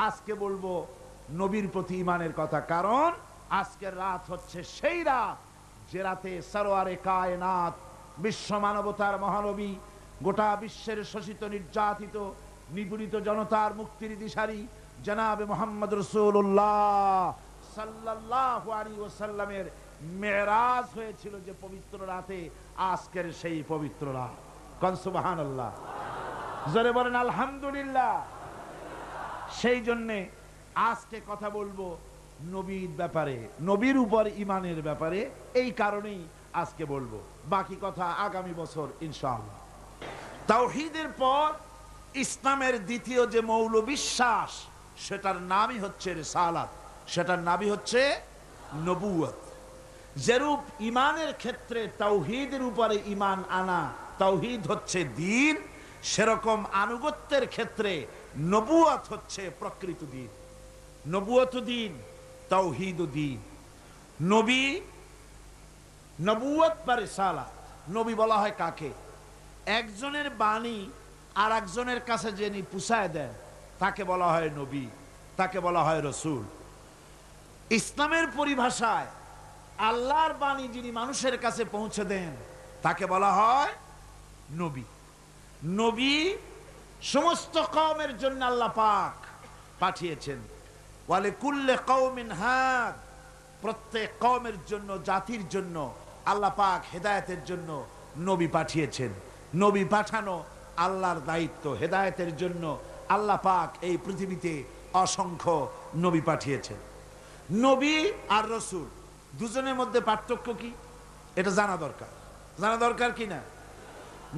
আজকে বলবো নবীর প্রতি ঈমানের কথা, কারণ আজকের রাত হচ্ছে সেই রাত যে রাতে সরওয়ারে কায়নাত, বিশ্ব মানবতার মহানবী, গোটা বিশ্বের শোষিত নির্যাতিত নিপীড়িত জনতার মুক্তির দিশারি জনাবে মুহাম্মদ রাসূলুল্লাহ সাল্লাল্লাহু আলাইহি ওয়াসাল্লামের মেরাজ হয়েছিল যে পবিত্র রাতে, আজকের সেই পবিত্র রাত। কোন সুবহানাল্লাহ, জোরে বলেন আলহামদুলিল্লাহ। সেই জন্যে আজকে কথা বলবো নবীর ব্যাপারে, নবীর উপর ঈমানের ব্যাপারে। এই কারণেই আজকে বলবো, বাকি কথা আগামী বছর ইনশাআল্লাহ। তাওহীদের পর ইসলামের দ্বিতীয় যে মৌল বিশ্বাস, সেটার নামই হচ্ছে রিসালাত, সেটার নামই হচ্ছে নবুয়ত। যেরূপ ঈমানের ক্ষেত্রে তাওহীদের উপরে ঈমান আনা, তাওহীদ হচ্ছে দ্বীন, সেরকম আনুগত্যের ক্ষেত্রে নবুয়ত হচ্ছে প্রকৃত দ্বীন। নবুয়ত দ্বীন, তাওহীদ দ্বীন। নবী, নবুয়ত বা রিসালাত। নবী বলা হয় কাকে? একজনের বাণী আর একজনের কাছে যিনি পৌঁছায় দেন তাকে বলা হয় নবী, তাকে বলা হয় রাসূল। ইসলামের পরিভাষায় আল্লাহর বাণী যিনি মানুষের কাছে পৌঁছে দেন তাকে বলা হয় নবী। নবী সমস্ত কওমের জন্য আল্লাহ পাক পাঠিয়েছেন। ওয়ালি কুল্লি কওমিন হাদ, প্রত্যেক কওমের জন্য, জাতির জন্য আল্লাহ পাক হেদায়েতের জন্য নবী পাঠিয়েছেন। নবী পাঠানো আল্লাহর দায়িত্ব। হেদায়েতের জন্য আল্লাহ পাক এই পৃথিবীতে অসংখ্য নবী পাঠিয়েছেন। নবী আর রাসূল দুজনের মধ্যে পার্থক্য কি, এটা জানা দরকার। জানা দরকার কি না?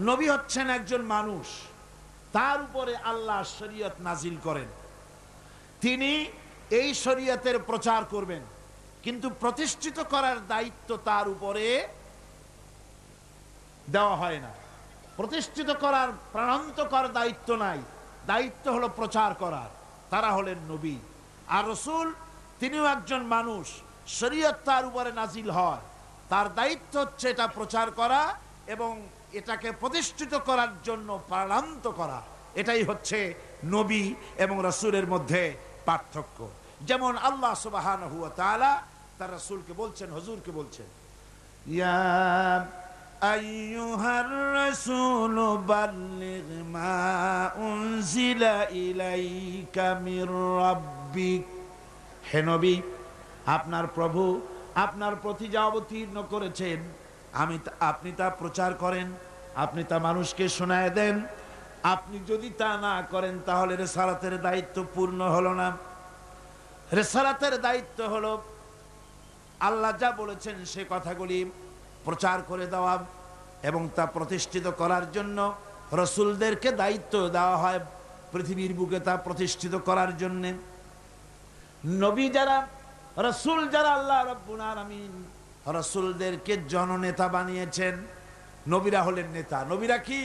নবী হচ্ছেন একজন মানুষ, তার উপরে আল্লাহ শরীয়ত নাজিল করেন, তিনি এই শরীয়তের প্রচার করবেন, কিন্তু প্রতিষ্ঠিত করার দায়িত্ব তার উপরে দেওয়া হয় না। প্রতিষ্ঠিত করার, প্রাণান্তকর দায়িত্ব নাই, দায়িত্ব হলো প্রচার করার। তারা হলেন নবী। আর রাসূল তিনিও একজন মানুষ, শরীয়ত তার উপরে নাজিল হয়, তার দায়িত্ব হচ্ছে এটা প্রচার করা এবং এটাকে প্রতিষ্ঠিত করার জন্য প্রাণান্ত করা। এটাই হচ্ছে নবী এবং রাসূলের মধ্যে পার্থক্য। যেমন আল্লাহ সুবহানাহু ওয়া তাআলা তার রাসূলকে বলছেন, হুজুরকে বলছেন, ইয়া আইয়ুহার রাসূল বাল্লিগ মা উনজিলা ইলাইকা মির রাব্বিক। হে নবী, আপনার প্রভু আপনার প্রতি যা অবতীর্ণ করেছেন আপনি তা প্রচার করেন, আপনি তা মানুষকে শোনায় দেন। আপনি যদি তা না করেন তাহলে রিসালাতের দায়িত্ব পূর্ণ হলো না। রিসালাতের দায়িত্ব হলো আল্লাহ যা বলেছেন সে কথাগুলি প্রচার করে দেওয়া এবং তা প্রতিষ্ঠিত করার জন্য রাসূলদেরকে দায়িত্ব দেওয়া হয় পৃথিবীর বুকে তা প্রতিষ্ঠিত করার জন্য। নবী যারা, রাসূল যারা, আল্লাহ রাব্বুল আলামিন রাসূলদেরকে জননেতা বানিয়েছেন। নবীরা হলেন নেতা। নবীরা কি?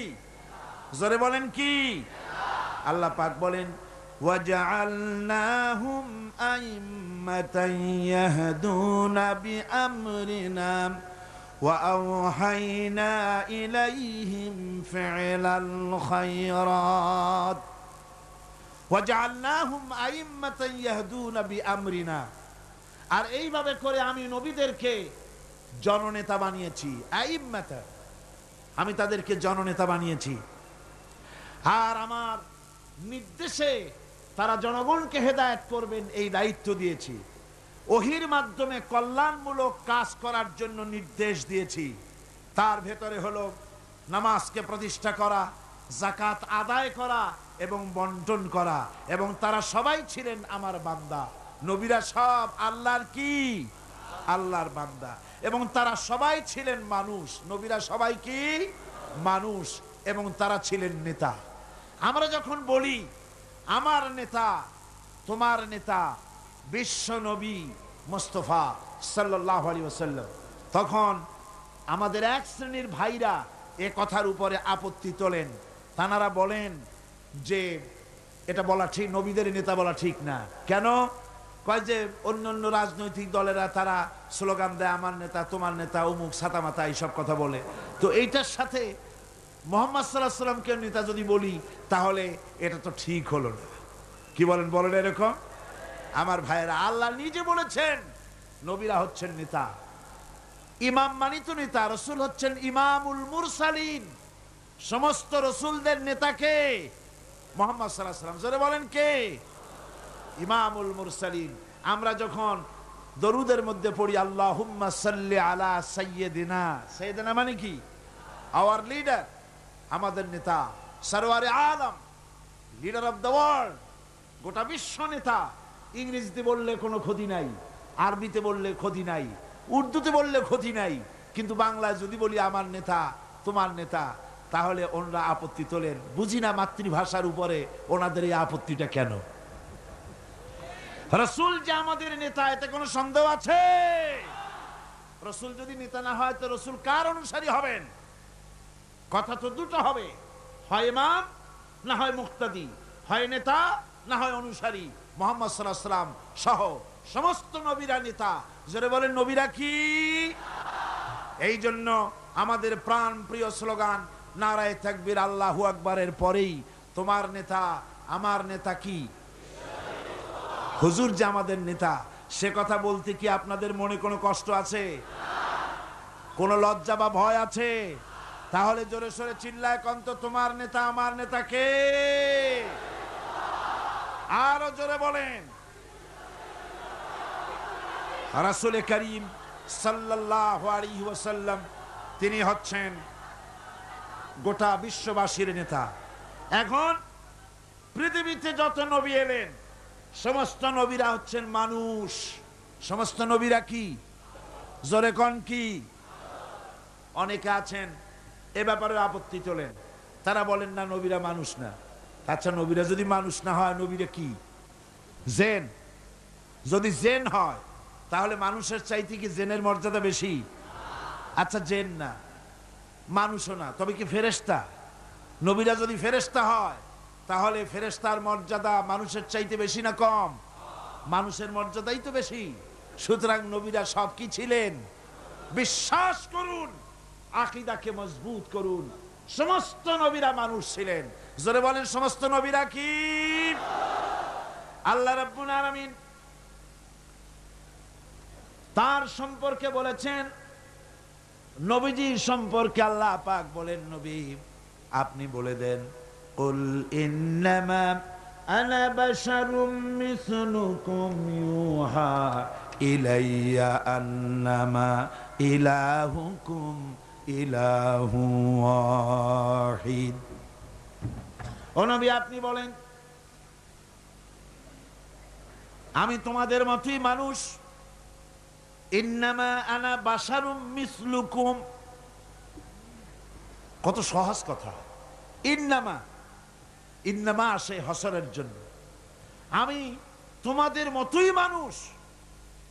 জোরে বলেন কি? আল্লাহ পাক বলেন, ওয়াজআলনাহুম আইম্মাতান ইয়াহদুনা বিআমরিনা ওয়া আওহাইনা ইলাইহিম ফি'লাল খায়রাত। ওয়াজআলনাহুম আইম্মাতান ইয়াহদুনা বিআমরিনা। আর এইভাবে করে আমি নবীদেরকে জননেতা বানিয়েছি। আইম্মাতা, আমি তাদেরকে জননেতা বানিয়েছি। আর আমার নির্দেশে তারা জনগণকে হেদায়েত করবেন, এই দায়িত্ব দিয়েছি। ওহীর মাধ্যমে কল্যাণমূলক কাজ করার জন্য নির্দেশ দিয়েছি। তার ভেতরে হলো নামাজকে প্রতিষ্ঠা করা, যাকাত আদায় করা এবং বন্টন করা। এবং তারা সবাই ছিলেন আমার বান্দা। নবীরা সব আল্লাহর কি? আল্লাহর বান্দা। এবং তারা সবাই ছিলেন মানুষ। নবীরা সবাই কি? মানুষ। এবং তারা ছিলেন নেতা। আমরা যখন বলি আমার নেতা, তোমার নেতা বিশ্ব নবী মুস্তাফা সাল্লাল্লাহু আলাইহি ওয়াসাল্লাম, তখন আমাদের এক শ্রেণীর ভাইরা এ কথার উপরে আপত্তি তোলেন। তানারা বলেন যে এটা বলা ঠিক, নবীদের নেতা বলা ঠিক না। কেন? কয় যে অন্যান্য রাজনৈতিক দলেরা তারা স্লোগান দেয় আমার নেতা, তোমার নেতা, অমুক ছাতামাতা, এইসব কথা বলে। তো এইটার সাথে মুহাম্মদ সাল্লাল্লাহু আলাইহি ওয়াসাল্লামকে নেতা যদি বলি তাহলে এটা তো ঠিক হলো না। কি বলেন, বলেন এরকম? আমার ভাইয়েরা, আল্লাহ নিজে বলেছেন নবীরা হচ্ছেন নেতা। ইমাম মানিত নেতা, রসুল হচ্ছেন ইমামুল মুরসালিন। সমস্ত রসুলদের নেতা কে? মুহাম্মদ সাল্লাল্লাহু আলাইহি ওয়াসাল্লাম। জোরে বলেন কে? ইমামুল মুরসালিন। আমরা যখন দরুদের মধ্যে পড়ি আল্লাহুম্মা সাল্লি আলা সাইয়্যিদিনা, সাইয়্যিদিনা মানে কি? আওয়ার লিডার, আমাদের নেতা, Sarware Alam, leader of the world, গোটা বিশ্ব নেতা। ইংরেজিতে বললে কোনো ক্ষতি নাই, আরবিতে বললে ক্ষতি নাই, উর্দুতে বললে ক্ষতি নাই, কিন্তু বাংলায় যদি বলি আমার নেতা, তোমার নেতা, তাহলে ওনারা আপত্তি তোলেন। বুঝি না মাতৃভাষার উপরে ওনাদের এই আপত্তিটা কেন? রসুল যে আমাদের নেতা, এতে কোনো সন্দেহ আছে? রসুল যদি নেতা না হয় তো রসুল কার অনুসারী হবেন? কথা তো দুটো হবে, হয় ইমাম না হয় মুক্তাদি, হয় নেতা না হয় অনুসারী। মুহাম্মদ সাল্লাল্লাহু আলাইহি ওয়াসাল্লাম সহ সমস্ত নবীরা নেতা। যারা বলেন নবীরা কি? এই জন্য আমাদের প্রাণ প্রিয় স্লোগান নারায়ে তাকবীর আল্লাহু আকবারের পরেই তোমার নেতা আমার নেতা কি? হুজুর যে আমাদের নেতা, সে কথা বলতে কি আপনাদের মনে কোনো কষ্ট আছে? কোনো লজ্জা বা ভয় আছে? তাহলে জোরে সোরে চিল্লায় কন্ত, তোমার নেতা আমার নেতা কে? আরো জোরে বলেন। রাসূল করিম সাল্লাল্লাহু আলাইহি ওয়াসাল্লাম, তিনি হচ্ছেন গোটা বিশ্ববাসীর নেতা। এখন পৃথিবীতে যত নবী এলেন, সমস্ত নবীরা হচ্ছেন মানুষ। সমস্ত নবীরা কি? জোরে কোন কি? অনেকে আছেন এ ব্যাপারে আপত্তি তোলেন, তারা বলেন না নবীরা মানুষ না। আচ্ছা, নবীরা যদি মানুষ না হয়, নবীরা কি? জেন। যদি জেন হয় তাহলে মানুষের চাইতে কি জেনের মর্যাদা বেশি? আচ্ছা, জেন না, মানুষও না, তবে কি ফেরেশতা? নবীরা যদি ফেরেশতা হয় তাহলে ফেরেশতার মর্যাদা মানুষের চাইতে বেশি না কম? মানুষের মর্যাদাই তো বেশি। সুতরাং নবীরা সব কি ছিলেন? বিশ্বাস করুন, আকীদাকে মজবুত করুন, সমস্ত নবীরা মানুষ ছিলেন। জোরে বলেন, সমস্ত নবীরা কি? আল্লাহ রাব্বুল আলামিন তার সম্পর্কে বলেছেন, নবীজি সম্পর্কে আল্লাহ পাক বলেন, নবী আপনি বলে দেন, কুল ইন্নামা আনা বাশারুম মিসলুকুম ইউহা ইলাইয়া আন্নামা ইলাহুকুম ইলাহু ওয়াহিদ। ও নবী আপনি বলেন, আমি তোমাদের মতোই মানুষ। ইন্নামা আনা বাশারুম মিসলুকুম, কত সহজ কথা। ইন্নামা, ইন্নামা আসে হসরের জন্য। আমি তোমাদের মতোই মানুষ,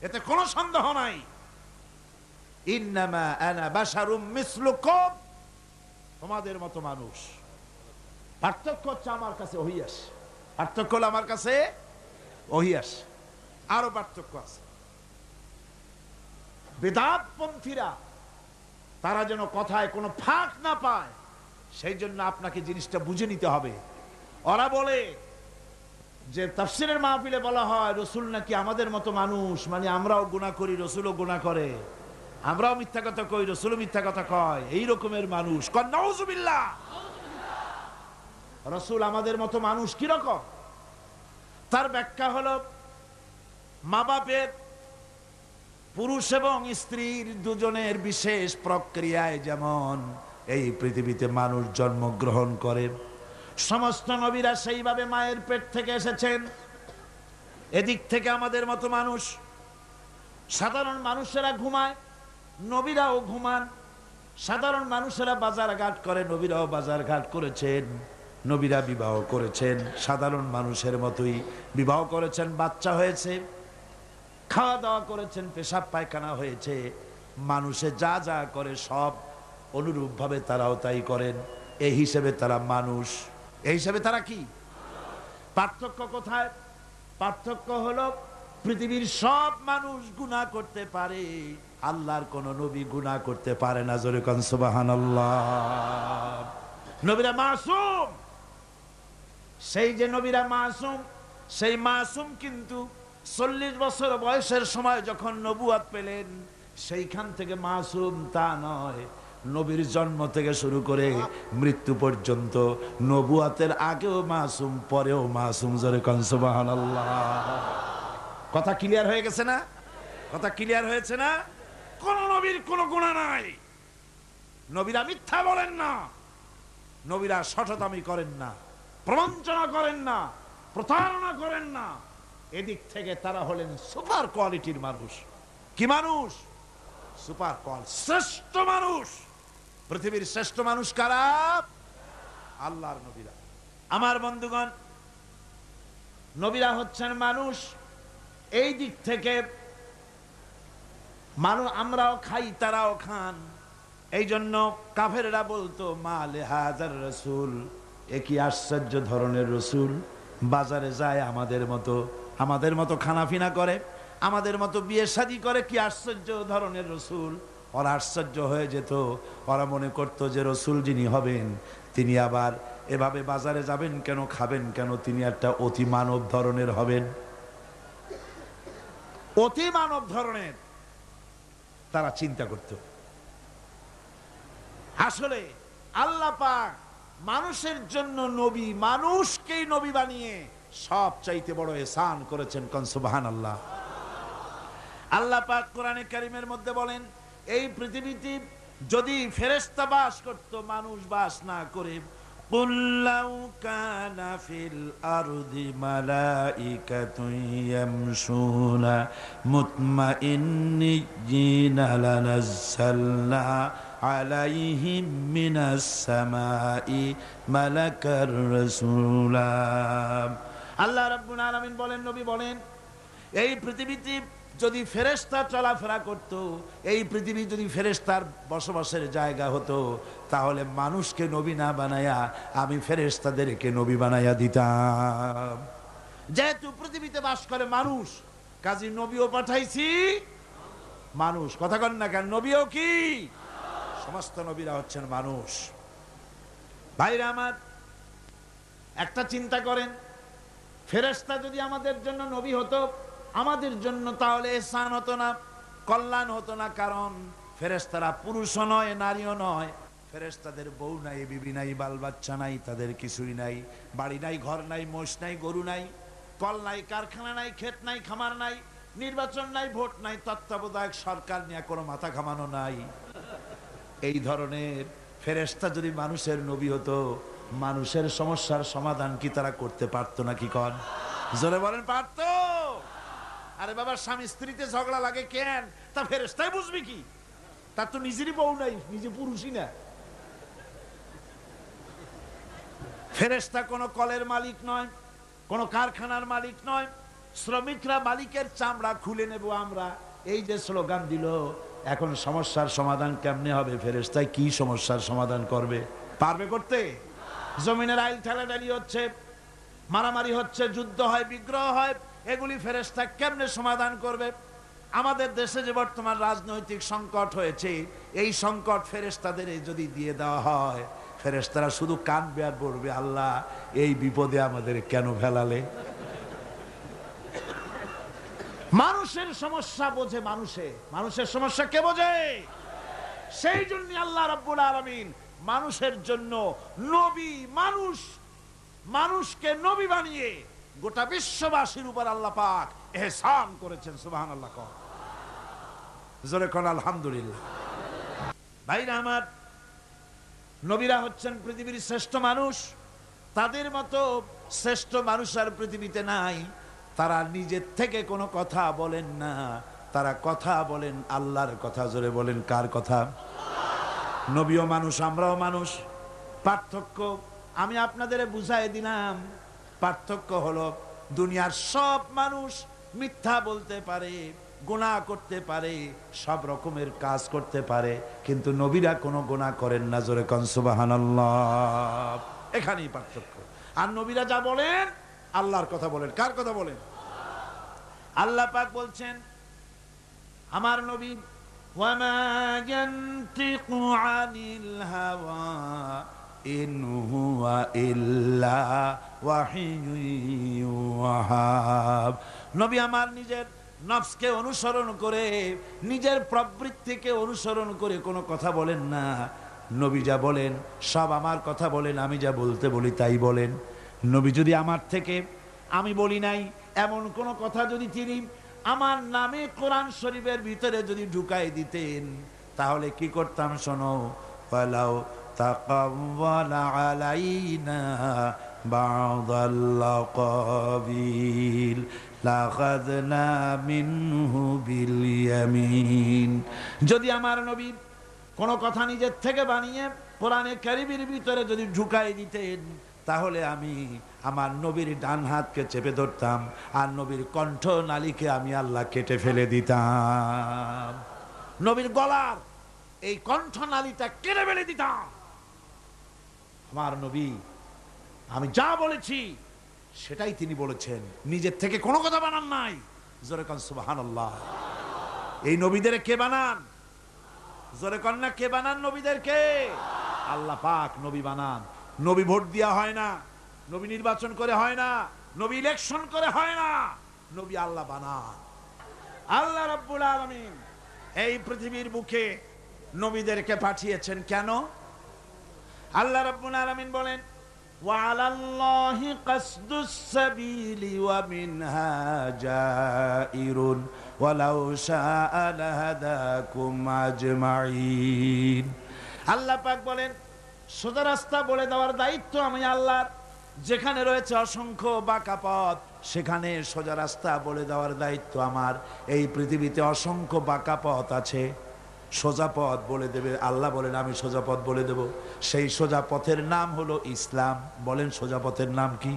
এতে কোনো সন্দেহ নাই। ইন্নামা আনা বাশারুম মিসলুকুম, তোমাদের মতো মানুষ। পার্থক্য হচ্ছে আমার কাছে ওহী আসে। পার্থক্য হলো আমার কাছে ওহী আসে। আরো পার্থক্য আছে। বেদাতপন্থীরা তারা যেন কথায় কোনো ফাঁক না পায়, সেই জন্য আপনাকে জিনিসটা বুঝে নিতে হবে। ওরা বলে যে তাফসীরের মাহফিলে বলা হয় রসুল নাকি আমাদের মতো মানুষ, মানে আমরাও গুনাহ করি, রসুলও গুনাহ করে, আমরাও মিথ্যা কথা কই, রসুলও মিথ্যা কথা কয়, এই রকমের মানুষ। নাউযুবিল্লাহ। রসুল আমাদের মতো মানুষ কিরকম? তার ব্যাখ্যা হলো, মা বাপের, পুরুষ এবং স্ত্রীর দুজনের বিশেষ প্রক্রিয়ায় যেমন এই পৃথিবীতে মানুষ জন্মগ্রহণ করে, সমস্ত নবীরা সেইভাবে মায়ের পেট থেকে এসেছেন। এদিক থেকে আমাদের মতো মানুষ। সাধারণ মানুষেরা ঘুমায়, নবীরাও ঘুমান। সাধারণ মানুষেরা বাজার ঘাট করে, নবীরাও বাজার ঘাট করেছেন। নবীরা বিবাহ করেছেন, সাধারণ মানুষের মতোই বিবাহ করেছেন, বাচ্চা হয়েছে, খাওয়া দাওয়া করেছেন, পেশাব পায়খানা হয়েছে। মানুষে যা যা করে সব অনুরূপভাবে তারাও তাই করেন। এই হিসেবে তারা মানুষ। এই হিসেবে তারা কি? পার্থক্য কোথায়? পার্থক্য হলো পৃথিবীর সব মানুষ গুনাহ করতে পারে, আল্লাহর কোন নবী গুনাহ করতে পারে না। জোরে কোন সুবহানাল্লাহ। নবীরা মাসুম। সেই যে নবীরা মাসুম, সেই মাসুম কিন্তু 40 বছর বয়সের সময় যখন নবুয়ত পেলেন, সেইখান থেকে মাসুম তা নয়, নবীর জন্ম থেকে শুরু করে মৃত্যু পর্যন্ত, নবুয়তের আগেও মাসুম, পরেও মাসুম। জোরে কোন সুবহানাল্লাহ। কথা ক্লিয়ার হয়ে গেছে না? কথা ক্লিয়ার হয়েছে না? কোন নবীর কোনো গুনাহ নাই। নবীরা মিথ্যা বলেন না, নবীরা শঠতামি করেন না, প্রবঞ্চনা করেন না, প্রতারণা করেন না। এদিক থেকে তারা হলেন সুপার কোয়ালিটির মানুষ। কি মানুষ? সুপার কোয়ালিটি, শ্রেষ্ঠ মানুষ। পৃথিবীর শ্রেষ্ঠ মানুষ কারা? আল্লাহর নবীরা। আমার বন্ধুগণ, নবীরা হচ্ছেন মানুষ। এই দিক থেকে মানুষ, আমরাও খাই তারাও খান। এই জন্য কাফেররা বলতো মালে হাজার রসুল, এ কি আশ্চর্য ধরনের রসুল, বাজারে যায় আমাদের মতো খানাফিনা করে, আমাদের মতো বিয়ে শাদী করে, কি আশ্চর্য ধরনের রসুল। ওরা আশ্চর্য হয়ে যেত, ওরা মনে করতো যে রসুল যিনি হবেন তিনি আবার এভাবে বাজারে যাবেন কেন, খাবেন কেন, তিনি একটা অতি মানব ধরনের হবেন, অতি মানব ধরনের তারা চিন্তা করত। আসলে আল্লাহ পাক মানুষের জন্য নবী, মানুষকেই নবী বানিয়ে সব চাইতে বড় ihsan করেছেন। কোন সুবহানাল্লাহ। আল্লাহ পাক কোরআনে কারীমের মধ্যে বলেন, এই পৃথিবীতে যদি ফেরেশতা বাস করত, মানুষ বাস না করে, কুল লাউ কানা ফিল আরদি মালাইকাতুন ইয়ামশুনা মুতমাইন্নিনা লানাজ্জালনা আলাইহিম মিনাস সামাই মালাকার রাসূলা। আল্লাহ রাব্বুল আলামিন বলেন, নবী বলেন, এই পৃথিবীতে যদি ফেরেশতা চলাফেরা করত, এই পৃথিবী যদি ফেরেশতার বসবাসের জায়গা হতো, তাহলে মানুষকে নবী না বানায়া আমি ফেরেশতাদেরকে নবী বানায়া দিতাম। যেহেতু পৃথিবীতে বাস করে মানুষ, কাজী নবীও পাঠাইছি মানুষ। কথা কন না কেন? নবীও কি? সমস্ত নবীরা হচ্ছেন মানুষ। ভাইরা আমার, একটা চিন্তা করেন, ফেরেশতা যদি আমাদের জন্য নবী হতো, আমাদের জন্য তাহলে ihsan হতো না, কল্যাণ হতো না। কারণ ফেরেশতারা পুরুষও নয়, নারীও নয়। ফেরেশতাদের বউ নাই, বিবি নাই, বাল বাচ্চা নাই, তাদের কিছুই নাই, বাড়ি নাই, ঘর নাই, মোষ নাই, গরু নাই, কল নাই, কারখানা নাই, ক্ষেত নাই, খামার নাই, নির্বাচন নাই, ভোট নাই, তত্ত্বাবধায়ক সরকার নিয়ে কোনো মাথা ঘামানো নাই। এই ধরনের ফেরেশতা যদি মানুষের নবী হতো, মানুষের সমস্যার সমাধান কি তারা করতে পারতো নাকি? কন জোরে বলেন, পারতো? আরে বাবা, স্বামী স্ত্রীতে ঝগড়া লাগে কেন? তা ফেরেশতাই বুঝবি কি? তার তো নিজেরই বউ নাই, নিজে পুরুষই না। ফেরেশতা কোনো কলের মালিক নয়, কোনো কারখানার মালিক নয়। শ্রমিকরা মালিকের চামড়া খুলে নেব আমরা, এই যে স্লোগান দিল, এখন সমস্যার সমাধান কেমনে হবে? ফেরেশতায় কি সমস্যার সমাধান করবে? পারবে করতে? জমিনের আইল ঠেলাঠেলি হচ্ছে, মারামারি হচ্ছে, যুদ্ধ হয়, বিগ্রহ হয়, এগুলি ফেরেশতা কেমনে সমাধান করবে? আমাদের দেশে যে বর্তমান রাজনৈতিক সংকট হয়েছে, এই সংকট ফেরেশতাদের যদি দিয়ে দেওয়া হয়, ফেরেশতারা শুধু কাঁদবে আর বলবে, আল্লাহ এই বিপদে আমাদের কেন ফেলালে? মানুষের সমস্যা বোঝে মানুষের সমস্যা কে বোঝে? সেই জন্য আল্লাহ রাব্বুল আলামিন মানুষের জন্য নবী, মানুষকে নবী বানিয়ে গোটা বিশ্ববাসীর উপর আল্লাহ পাক ihsan করেছেন। সুবহানাল্লাহ। জোরে কোন আলহামদুলিল্লাহ। ভাইরা আমার, নবীরা হচ্ছেন পৃথিবীর শ্রেষ্ঠ মানুষ। তাদের মতো শ্রেষ্ঠ মানুষ আর পৃথিবীতে নাই। তারা নিজের থেকে কোনো কথা বলেন না, তারা কথা বলেন আল্লাহর কথা। জোরে বলেন, কার কথা? নবীও মানুষ, আমরাও মানুষ। পার্থক্য আমি আপনাদের বুঝাই দিলাম। পার্থক্য হলো, দুনিয়ার সব মানুষ মিথ্যা বলতে পারে, গুনাহ করতে পারে, সব রকমের কাজ করতে পারে, কিন্তু নবীরা কোনো গুনাহ করেন না। জোরে কোন সুবহানাল্লাহ। এখানেই পার্থক্য। আর নবীরা যা বলেন আল্লাহর কথা বলেন। কার কথা বলেন? আল্লাহ পাক বলছেন, আমার নবী ওয়ামা ইয়ানতিকু আনিল হাওয়া ইন হুয়া ইল্লা ওয়াহিয়ুন ইউহা। নবী আমার নিজের নফসকে অনুসরণ করে, নিজের প্রবৃত্তিকে অনুসরণ করে কোনো কথা বলেন না। নবী যা বলেন সব আমার কথা বলেন, আমি যা বলতে বলি তাই বলেন। নবী যদি আমার থেকে আমি বলি নাই এমন কোন কথা যদি তিনি আমার নামে কোরআন শরীফের ভিতরে যদি ঢুকাই দিতেন, তাহলে কি করতাম শোনো, ওয়ালাউ তাকাওয়ালা আলাইনা বা'দাল লাকাবিল লাখাযনা মিনহু বিল ইয়ামিন। যদি আমার নবী কোন কথা নিজের থেকে বানিয়ে কোরআনে কারীমের ভিতরে যদি ঢুকাই দিতেন, তাহলে আমি আমার নবীর ডান হাতকে চেপে ধরতাম, আর নবীর কণ্ঠ নালীকে আমি আল্লাহ কেটে ফেলে দিতাম। নবীর গলার এই কণ্ঠ নালীটা কেটে ফেলে দিতাম। আমার নবী আমি যা বলেছি সেটাই তিনি বলেছেন, নিজের থেকে কোনো কথা বানান নাই। জোরে কান সুবহানাল্লাহ। এই নবীদের কে বানান? জোরে কান না, কে বানান নবীদেরকে? আল্লাহ পাক নবী বানান। নবী ভোট দেওয়া হয় না, নবী নির্বাচন করে হয় না, নবী ইলেকশন করে হয় না, নবী আল্লাহ বানান। আল্লাহ রাব্বুল আলামিন এই পৃথিবীর বুকে নবীদেরকে পাঠিয়েছেন কেন? আল্লাহ রাব্বুল আলামিন বলেন, ওয়া আলাল্লাহি কাসদুস সাবিলি ওয়া মিনহা জাইরুন ওয়ালাউ শাআ লাহাদাকুম আজমাইন। আল্লাহ পাক বলেন, সোজা রাস্তা বলে দেওয়ার দায়িত্ব আমি আল্লাহর। যেখানে রয়েছে অসংখ্য বাঁকা পথ, সেখানে সোজা রাস্তা বলে দেওয়ার দায়িত্ব আমার। এই পৃথিবীতে অসংখ্য বাঁকা পথ আছে, সোজা পথ বলে দেবে আল্লাহ বলেন, আমি সোজা পথ বলে দেব। সেই সোজা পথের নাম হলো ইসলাম। বলেন সোজা পথের নাম কি?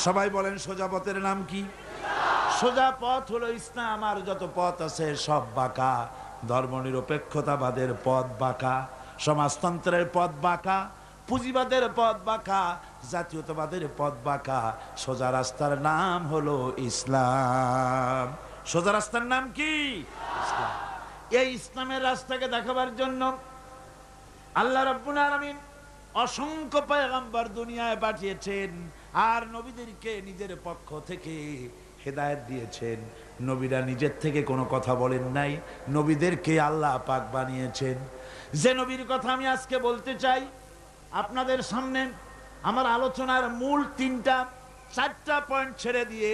সবাই বলেন সোজা পথের নাম কি? সোজা পথ হলো ইসলাম। আর যত পথ আছে সব বাঁকা। ধর্মনিরপেক্ষতাবাদের পথ বাঁকা, সমাজতন্ত্রের পথ বাঁকা, পুঁজিবাদের পথ বাঁকা, জাতীয়তাবাদের পথ বাঁকা। সোজা রাস্তার নাম হলো ইসলাম। সোজা রাস্তার নাম কি? ইসলাম। এই ইসলামের রাস্তাকে দেখাবার জন্য আল্লাহ রাব্বুল আলামিন অসংখ্য পয়গম্বর দুনিয়ায় পাঠিয়েছেন, আর নবীদেরকে নিজের পক্ষ থেকে হেদায়েত দিয়েছেন। নবীরা নিজের থেকে কোনো কথা বলেন নাই, নবীদেরকে আল্লাহ পাক বানিয়েছেন। যে নবীর কথা আমি আজকে বলতে চাই আপনাদের সামনে, আমার আলোচনার মূল চারটা পয়েন্ট ছেড়ে দিয়ে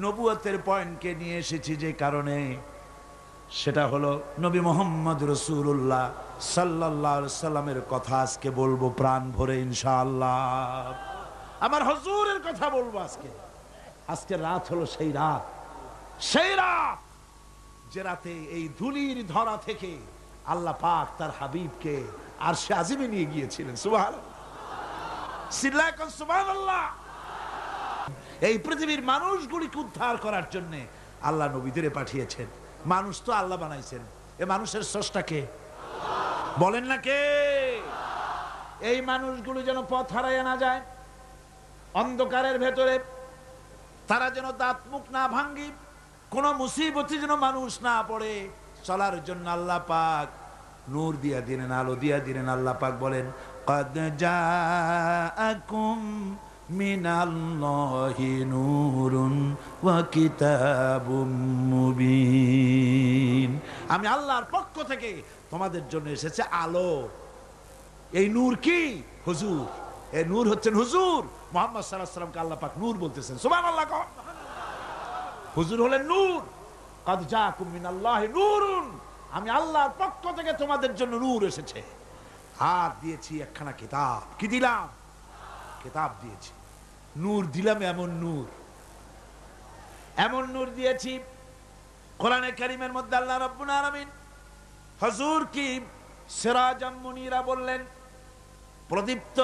নবুয়তের পয়েন্টকে নিয়ে এসেছি, যে কারণে সেটা হলো নবী মুহাম্মদ রাসূলুল্লাহ সাল্লাল্লাহু আলাইহি সাল্লামের কথা আজকে বলবো প্রাণ ভরে ইনশাআল্লাহ। আমার হুজুরের কথা বলবো আজকে। আজকের রাত হলো সেই রাত যে রাতে এই ধুলির ধরা থেকে আল্লাহ পাক তার হাবিবকে আরশে আজিমে নিয়ে গিয়েছিলেন। সুবহানাল্লাহ, সিল্লাহ কোন সুবহানাল্লাহ। এই পৃথিবীর মানুষগুলিকে উদ্ধার করার জন্য আল্লাহ নবীদের পাঠিয়েছেন। মানুষ তো আল্লাহ বানাইছেন, এ মানুষের স্রষ্টা কে? বলেন না কে? এই মানুষগুলো যেন পথ হারাইয়া না যায়, অন্ধকারের ভেতরে তারা যেন দাঁত মুখ না ভাঙ্গি, কোন মুসিবতে যেন মানুষ না পড়ে, চলার জন্য আল্লাহ পাক নূর দিয়া দিলেন, আলো দিয়া দিলেন। আল্লাহ পাক বলেন, قد جاءكم من الله نور وكتاب مبين। আমি আল্লাহর পক্ষ থেকে তোমাদের জন্য এসেছে আলো। এই নূর কি? হুজুর। এই নূর হচ্ছেন হুজুর মুহাম্মদ সাল্লাল্লাহু আলাইহি ওয়াসাল্লামকে আল্লাহ পাক নূর বলতেছেন। সুবহানাল্লাহ। হুজুর হলেন নূর। قد جاءكم من الله نور। আমি আল্লাহর পক্ষ থেকে তোমাদের জন্য নূর এসেছে। আর দিয়েছি একখানা কিতাব। কি দিলাম? কিতাব দিয়েছি। নূর দিলাম, এমন নূর দিয়েছি। কোরআনে কারীমের মধ্যে আল্লাহ রাব্বুল আলামিন হুজুর কি সিরাজাম মুনীরা বললেন। প্রদীপ্ত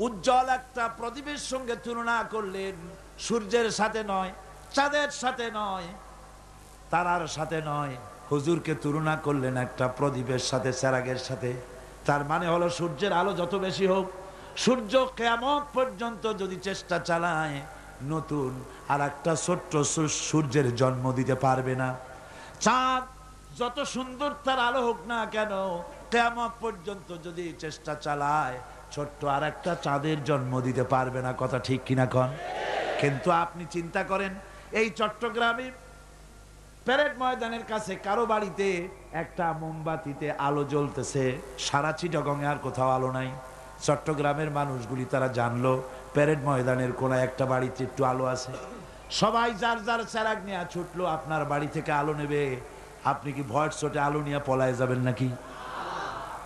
উজ্জ্বল একটা প্রদীপের সঙ্গে তুলনা করলেন। সূর্যের সাথে নয়, চাঁদের সাথে নয়, তারার সাথে নয়, হুজুরকে তুলনা করলেন একটা প্রদীপের সাথে, চেরাগের সাথে। তার মানে হলো সূর্যের আলো যত বেশি হোক, সূর্য কিয়ামত পর্যন্ত যদি চেষ্টা চালায়, নতুন আর একটা ছোট্ট সূর্যের জন্ম দিতে পারবে না। চাঁদ যত সুন্দর তার আলো হোক না কেন, কিয়ামত পর্যন্ত যদি চেষ্টা চালায়, ছোট্ট আর একটা চাঁদের জন্ম দিতে পারবে না, কথা ঠিক কিনা কন? কিন্তু আপনি চিন্তা করেন, এই চট্টগ্রামে প্যারেড ময়দানের কাছে কারো বাড়িতে একটা মোমবাতিতে আলো জ্বলতেছে, সারা চিটাগংয়ে আর কোথাও আলো নাই। চট্টগ্রামের মানুষগুলি তারা জানলো প্যারেড ময়দানের কোনায় একটা বাড়িতে একটু আলো আছে, সবাই যার যার চেরাগ নিয়ে ছুটলো আপনার বাড়ি থেকে আলো নেবে। আপনি কি ভয়ের চোটে আলো নিয়ে পলায় যাবেন নাকি?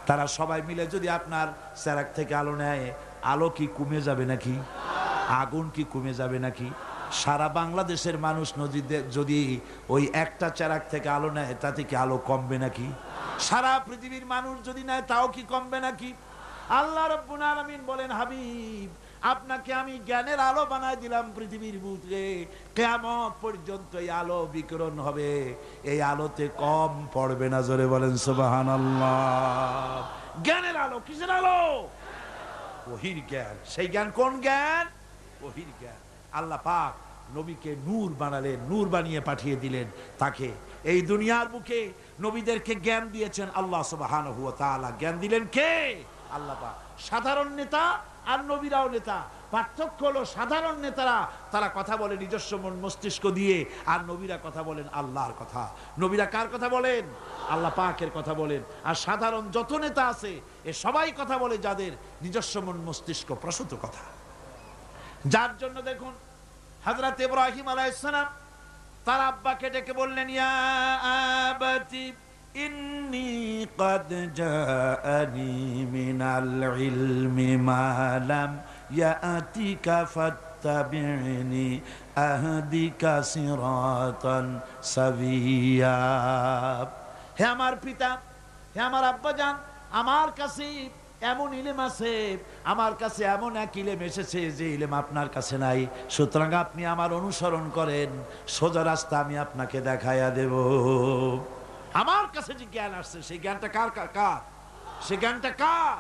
তারা সবাই মিলে যদি আপনার চেরাগ থেকে আলো নেয়, আলো কি কমে যাবে নাকি? আগুন কি কমে যাবে নাকি? সারা বাংলাদেশের মানুষ যদি ওই একটা চেরাগ থেকে আলো নেয়, তাতে কি আলো কমবে নাকি? সারা পৃথিবীর মানুষ যদি নেয়, তাও কি কমবে নাকি? আল্লাহ রাব্বুল আলামিন বলেন, হাবিব আপনাকে আমি জ্ঞানের আলো বানায় দিলাম পৃথিবীর বুকে, কিয়ামত পর্যন্ত এই আলো বিকিরণ হবে, এই আলোতে কম পড়বে না। জোরে বলেন সুবহানাল্লাহ। জ্ঞানের আলো, কিসের আলো? ওহির জ্ঞান। সেই জ্ঞান কোন জ্ঞান? ওহির জ্ঞান। আল্লাহ পাক নবীকে নূর বানালেন, নূর বানিয়ে পাঠিয়ে দিলেন তাকে এই দুনিয়ার বুকে। নবীদেরকে জ্ঞান দিয়েছেন আল্লাহ সুবহানাহু ওয়া তাআলা। জ্ঞান দিলেন কে? আল্লাহ পাক। সাধারণ নেতা আর নবীরাও নেতা, পার্থক্য হলো সাধারণ নেতারা তারা কথা বলে নিজস্ব মন মস্তিষ্ক দিয়ে, আর নবীরা কথা বলেন আল্লাহর কথা। নবীরা কার কথা বলেন? আল্লাহ পাকের কথা বলেন। আর সাধারণ যত নেতা আছে এ সবাই কথা বলে যাদের নিজস্ব মন মস্তিষ্ক প্রসূত কথা। যার জন্য দেখুন হযরত ইব্রাহিম আলাইহিস সালাম তার আব্বাকে ডেকে বললেন, ইয়া আবাতি ইন্নী ক্বাদ জাআনি মিনাল ইলমি মা লাম ইয়াতিকা ফাত্তাবি'নি আহদিকা সিরাতান সাবিয়্যা। হে আমার পিতা, হে আমার আব্বাজান, আমার কাছে এমন ইলম আছে, আমার কাছে এমন এক ইলম এসেছে যে ইলম আপনার কাছে নাই। সুতরাং আপনি আমার অনুসরণ করেন, সোজা রাস্তা আমি আপনাকে দেখাইয়া দেব। আমার কাছে যে জ্ঞান আসছে সেই জ্ঞানটা কার? কার? সেই জ্ঞানটা কার?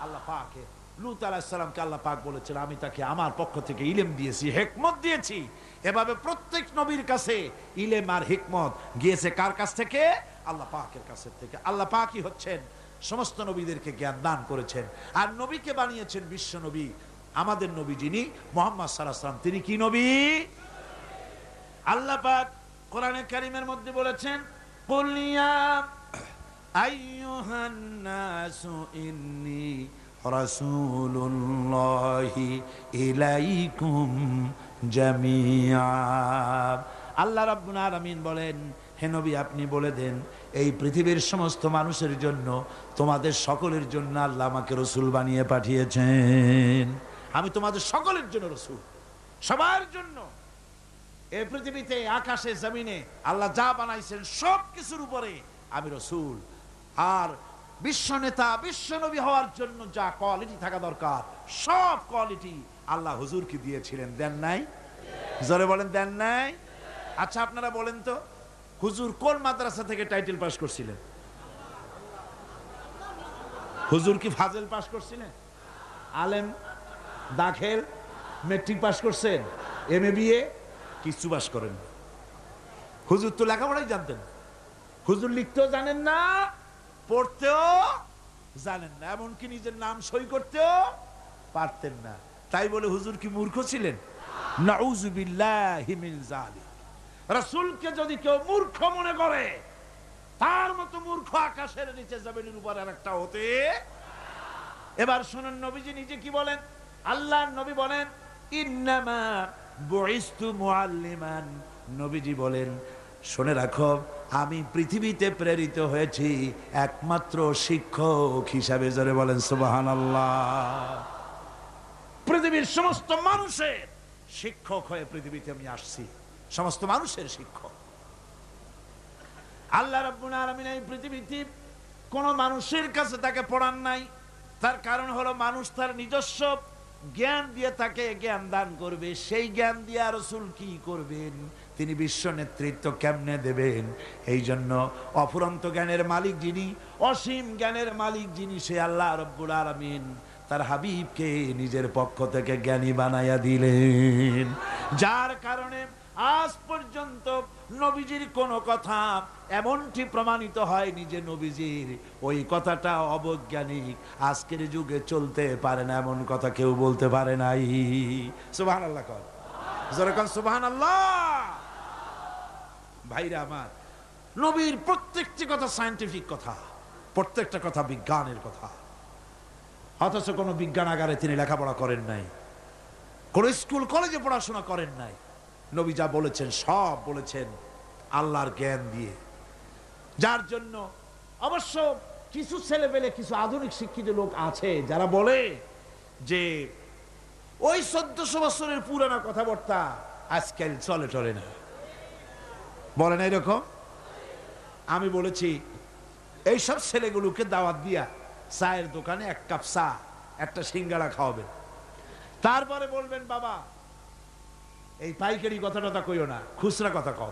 আল্লাহ পাকের। লূত আলাইহিস সালামকে আল্লাহ পাক বলেছেন, আমি তাকে আমার পক্ষ থেকে ইলম দিয়েছি, হিকমত দিয়েছি। এভাবে প্রত্যেক নবীর কাছে ইলম আর হিকমত গিয়েছে কার কাছ থেকে? আল্লাহ পাকের কাছ থেকে। আল্লাহ পাকই হচ্ছেন সমস্ত নবীদেরকে জ্ঞান দান করেছেন, আর নবীকে বানিয়েছেন বিশ্ব নবী। আমাদের নবী যিনি মুহাম্মদ সাল্লাল্লাহু আলাইহি ওয়াসাল্লাম, তিনি কি নবী? আল্লাহ পাক কোরআনে কারীমের মধ্যে বলেছেন, কুল ইয়া আইয়ুহান নাসু ইন্নী রাসূলুল্লাহি ইলাইকুম জামিআ। আল্লাহ রাব্বুল আলামিন বলেন, হে নবী আপনি বলে দেন এই পৃথিবীর সমস্ত মানুষের জন্য, তোমাদের সকলের জন্য আল্লাহ আমাকে রসুল বানিয়ে পাঠিয়েছেন। আমি তোমাদের সকলের জন্য রসুল, সবার জন্য। এই পৃথিবীতে আকাশে জমিনে আল্লাহ যা বানাইছেন সব কিছুর উপরে আমি রসুল। আর বিশ্ব নেতা বিশ্ব নবী হওয়ার জন্য যা কোয়ালিটি থাকা দরকার সব কোয়ালিটি আল্লাহ হুজুরকে দিয়েছিলেন, দেন নাই? জোরে বলেন, দেন নাই? আচ্ছা আপনারা বলেন তো, হুজুর কোন মাদ্রাসা থেকে টাইটেল পাস করছিলেন? হুজুর কি ফাজেল পাস করছিলেন? আলেম, দাখিল, মেট্রিক পাস করছেন? এমএ বিএ কিছু পাস করেন? হুজুর তো লেখাপড়াই জানতেন। হুজুর লিখতেও জানেন না, পড়তেও জানেন না, এমনকি নিজের নাম সই করতেও পারতেন না। তাই বলে হুজুর কি মূর্খ ছিলেন? নাউযু বিল্লাহি মিন যালিক। রাসূলকে যদি কেউ মূর্খ মনে করে, তার মতো মূর্খ আকাশের নিচে জমিনের উপর আর একটা হতে। এবার শুনুন নবীজি নিজে কি বলেন। আল্লাহর নবী বলেন, ইন্নামা বুইস্তু মুআল্লিমান। নবীজি বলেন, শুনে রাখো আমি পৃথিবীতে প্রেরিত হয়েছি একমাত্র শিক্ষক হিসাবে। জোরে বলেন সুবহানাল্লাহ। পৃথিবীর সমস্ত মানুষের শিক্ষক হয়ে পৃথিবীতে আমি আসছি, সমস্ত মানুষের শিক্ষক। আল্লাহ রাব্বুল আলামিন এই পৃথিবীতে কোন মানুষের কাছে তাকে পড়ান নাই। তার কারণ হলো মানুষ তার নিজস্ব জ্ঞান দিয়ে তাকে জ্ঞান দান করবে। সেই জ্ঞান দিয়ে রাসূল কি করবেন? তিনি বিশ্ব নেতৃত্ব কেমনে দেবেন? এই জন্য অফুরন্ত জ্ঞানের মালিক যিনি, অসীম জ্ঞানের মালিক যিনি, সে আল্লাহ রাব্বুল আলামিন তার হাবিবকে নিজের পক্ষ থেকে জ্ঞানী বানাইয়া দিলেন। যার কারণে আজ পর্যন্ত নবীজির কোন কথা এমনটি প্রমাণিত হয়নি যে নবীজির ওই কথাটা অবৈজ্ঞানিক, আজকের যুগে চলতে পারে না এমন কথা কেউ বলতে পারে নাই। সুবহানাল্লাহ কর, জোরে কর সুবহানাল্লাহ। ভাইরা আমার, নবীর প্রত্যেকটি কথা সায়েন্টিফিক কথা, প্রত্যেকটা কথা বিজ্ঞানের কথা। অথচ কোন বিজ্ঞানাগারে তিনি লেখাপড়া করেন নাই, কোন স্কুল কলেজে পড়াশোনা করেন নাই। নবী যা বলেছেন সব বলেছেন আল্লাহর জ্ঞান দিয়ে। যার জন্য অবশ্য কিছু ছেলেপেলে, কিছু আধুনিক শিক্ষিত লোক আছে যারা বলে যে ওই 1400 বছরের পুরানো কথাবার্তা আজকাল চলে টলে না, বলে না এরকম। আমি বলেছি এইসব ছেলেগুলোকে দাওয়াত দিয়া চায়ের দোকানে এক কাপ চা, একটা সিঙ্গাড়া খাওয়াবেন, তারপরে বলবেন বাবা এই পাইকারি কথাটা কইও না, খুচরা কথা কও।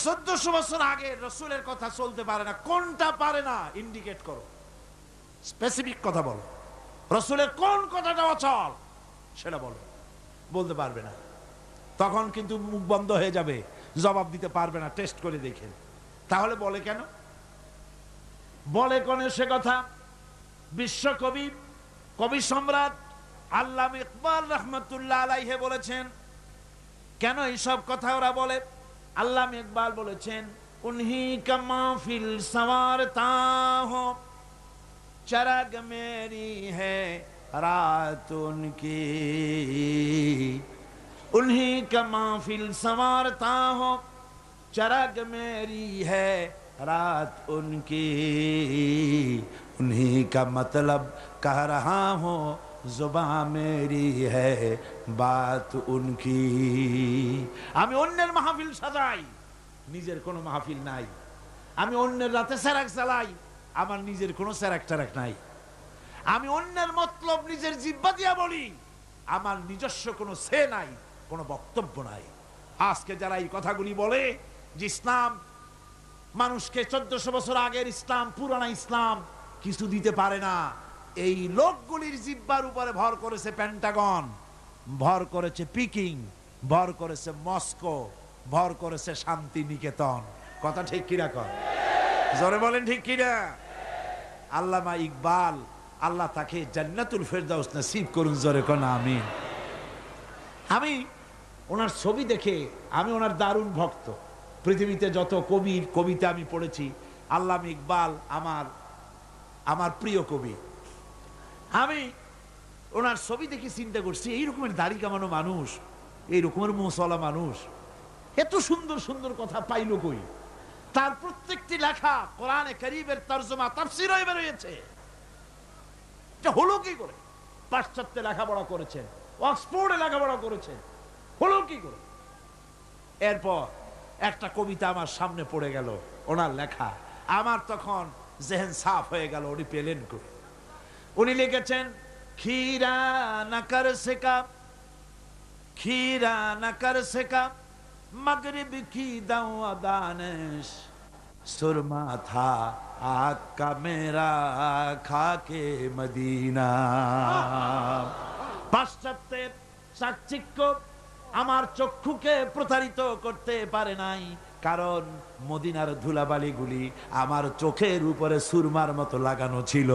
1400 বছর আগে রসুলের কথা চলতে পারে না, কোনটা পারে না ইন্ডিকেট করো, স্পেসিফিক কথা বলো, রসুলের কোন কথাটা অচল সেটা বলো। বলতে পারবে না, তখন কিন্তু মুখ বন্ধ হয়ে যাবে, জবাব দিতে পারবে না, টেস্ট করে দেখেন। তাহলে বলে কেন? বলে কোন সে কথা? বিশ্বকবি, কবি সম্রাট আল্লামা ইকবাল রহমতুল্লাহ আলাইহি বলেছেন। কেন এইসব কথা ওরা বলে? আল্লামা ইকবাল বলেছেন, উনহি কা মাহফিল সওয়ারতা হো, চরাগ মেরি হ্যায় রাত উনকি, উনহি কা মাহফিল সওয়ারতা হো, চরাগ মেরি হ্যায় रात उनकी, उन्हीं का मतलब कह रहा हूँ, जुबान मेरी है बात उनकी। আমি অন্যের মাহফিল সাজাই, নিজের কোনো মাহফিল নাই। আমি অন্যের রাতে সেরাক চালাই, আমার নিজের কোনো সেরাক টেরাক নাই। আমি অন্যের মতলব নিজের জিহ্বা দিয়া বলি, আমার নিজস্ব কোনো সে নাই, কোনো বক্তব্য নাই। আজকে যারা এই কথাগুলি বলে যে ইসলাম মানুষকে 1400 বছর আগের ইসলাম, পুরানা ইসলাম কিছু দিতে পারে না, এই লোকগুলির জিহ্বার উপরে ভর করেছে পেন্টাগন, ভর করেছে পিকিং, ভর করেছে মস্কো, ভর করেছে শান্তি নিকেতন। কথা ঠিক কিনা কর, জোরে বলেন ঠিক কিনা? আল্লামা ইকবাল, আল্লাহ তাকে জান্নাতুল ফেরদাউস নসিব করুন, জোরে কোন আমিন। আমি ওনার ছবি দেখে, আমি ওনার দারুণ ভক্ত। পৃথিবীতে যত কবির কবিতা আমি পড়েছি, আল্লামা ইকবাল আমার প্রিয় কবি। আমি ওনার ছবি দেখে চিন্তা করছি, এই রকমের দাড়ি কামানো মানুষ, এই রকমের মুসলা মানুষ এত সুন্দর সুন্দর কথা পাইল কই? তার প্রত্যেকটি লেখা কোরআনে কারীমের তরজমা তাফসীর হয়ে বের হয়েছে। এটা হলো কি করে? পাশ্চাত্যে লেখাপড়া করেছেন, অক্সফোর্ডে লেখাপড়া করেছেন, হলো কি করে? এরপর একটা কবিতা আমার সামনে পড়ে গেল, ওনার লেখা। আমার তখন জেহেন সাফ হয়ে গেল, উনি পেলেন করে। উনি লিখেছেন, खीरा न कर सका, खीरा न कर सका मगरिब की दवा दानिश, सुरमा था आग का मेरा खाके मदीना। পাশ্চাত্যের চাকচিক্য আমার চক্ষুকে প্রতারিত করতে পারে নাই, কারণ মদিনার ধুলাবালিগুলি আমার চোখের উপরে সুরমার মতো লাগানো ছিল।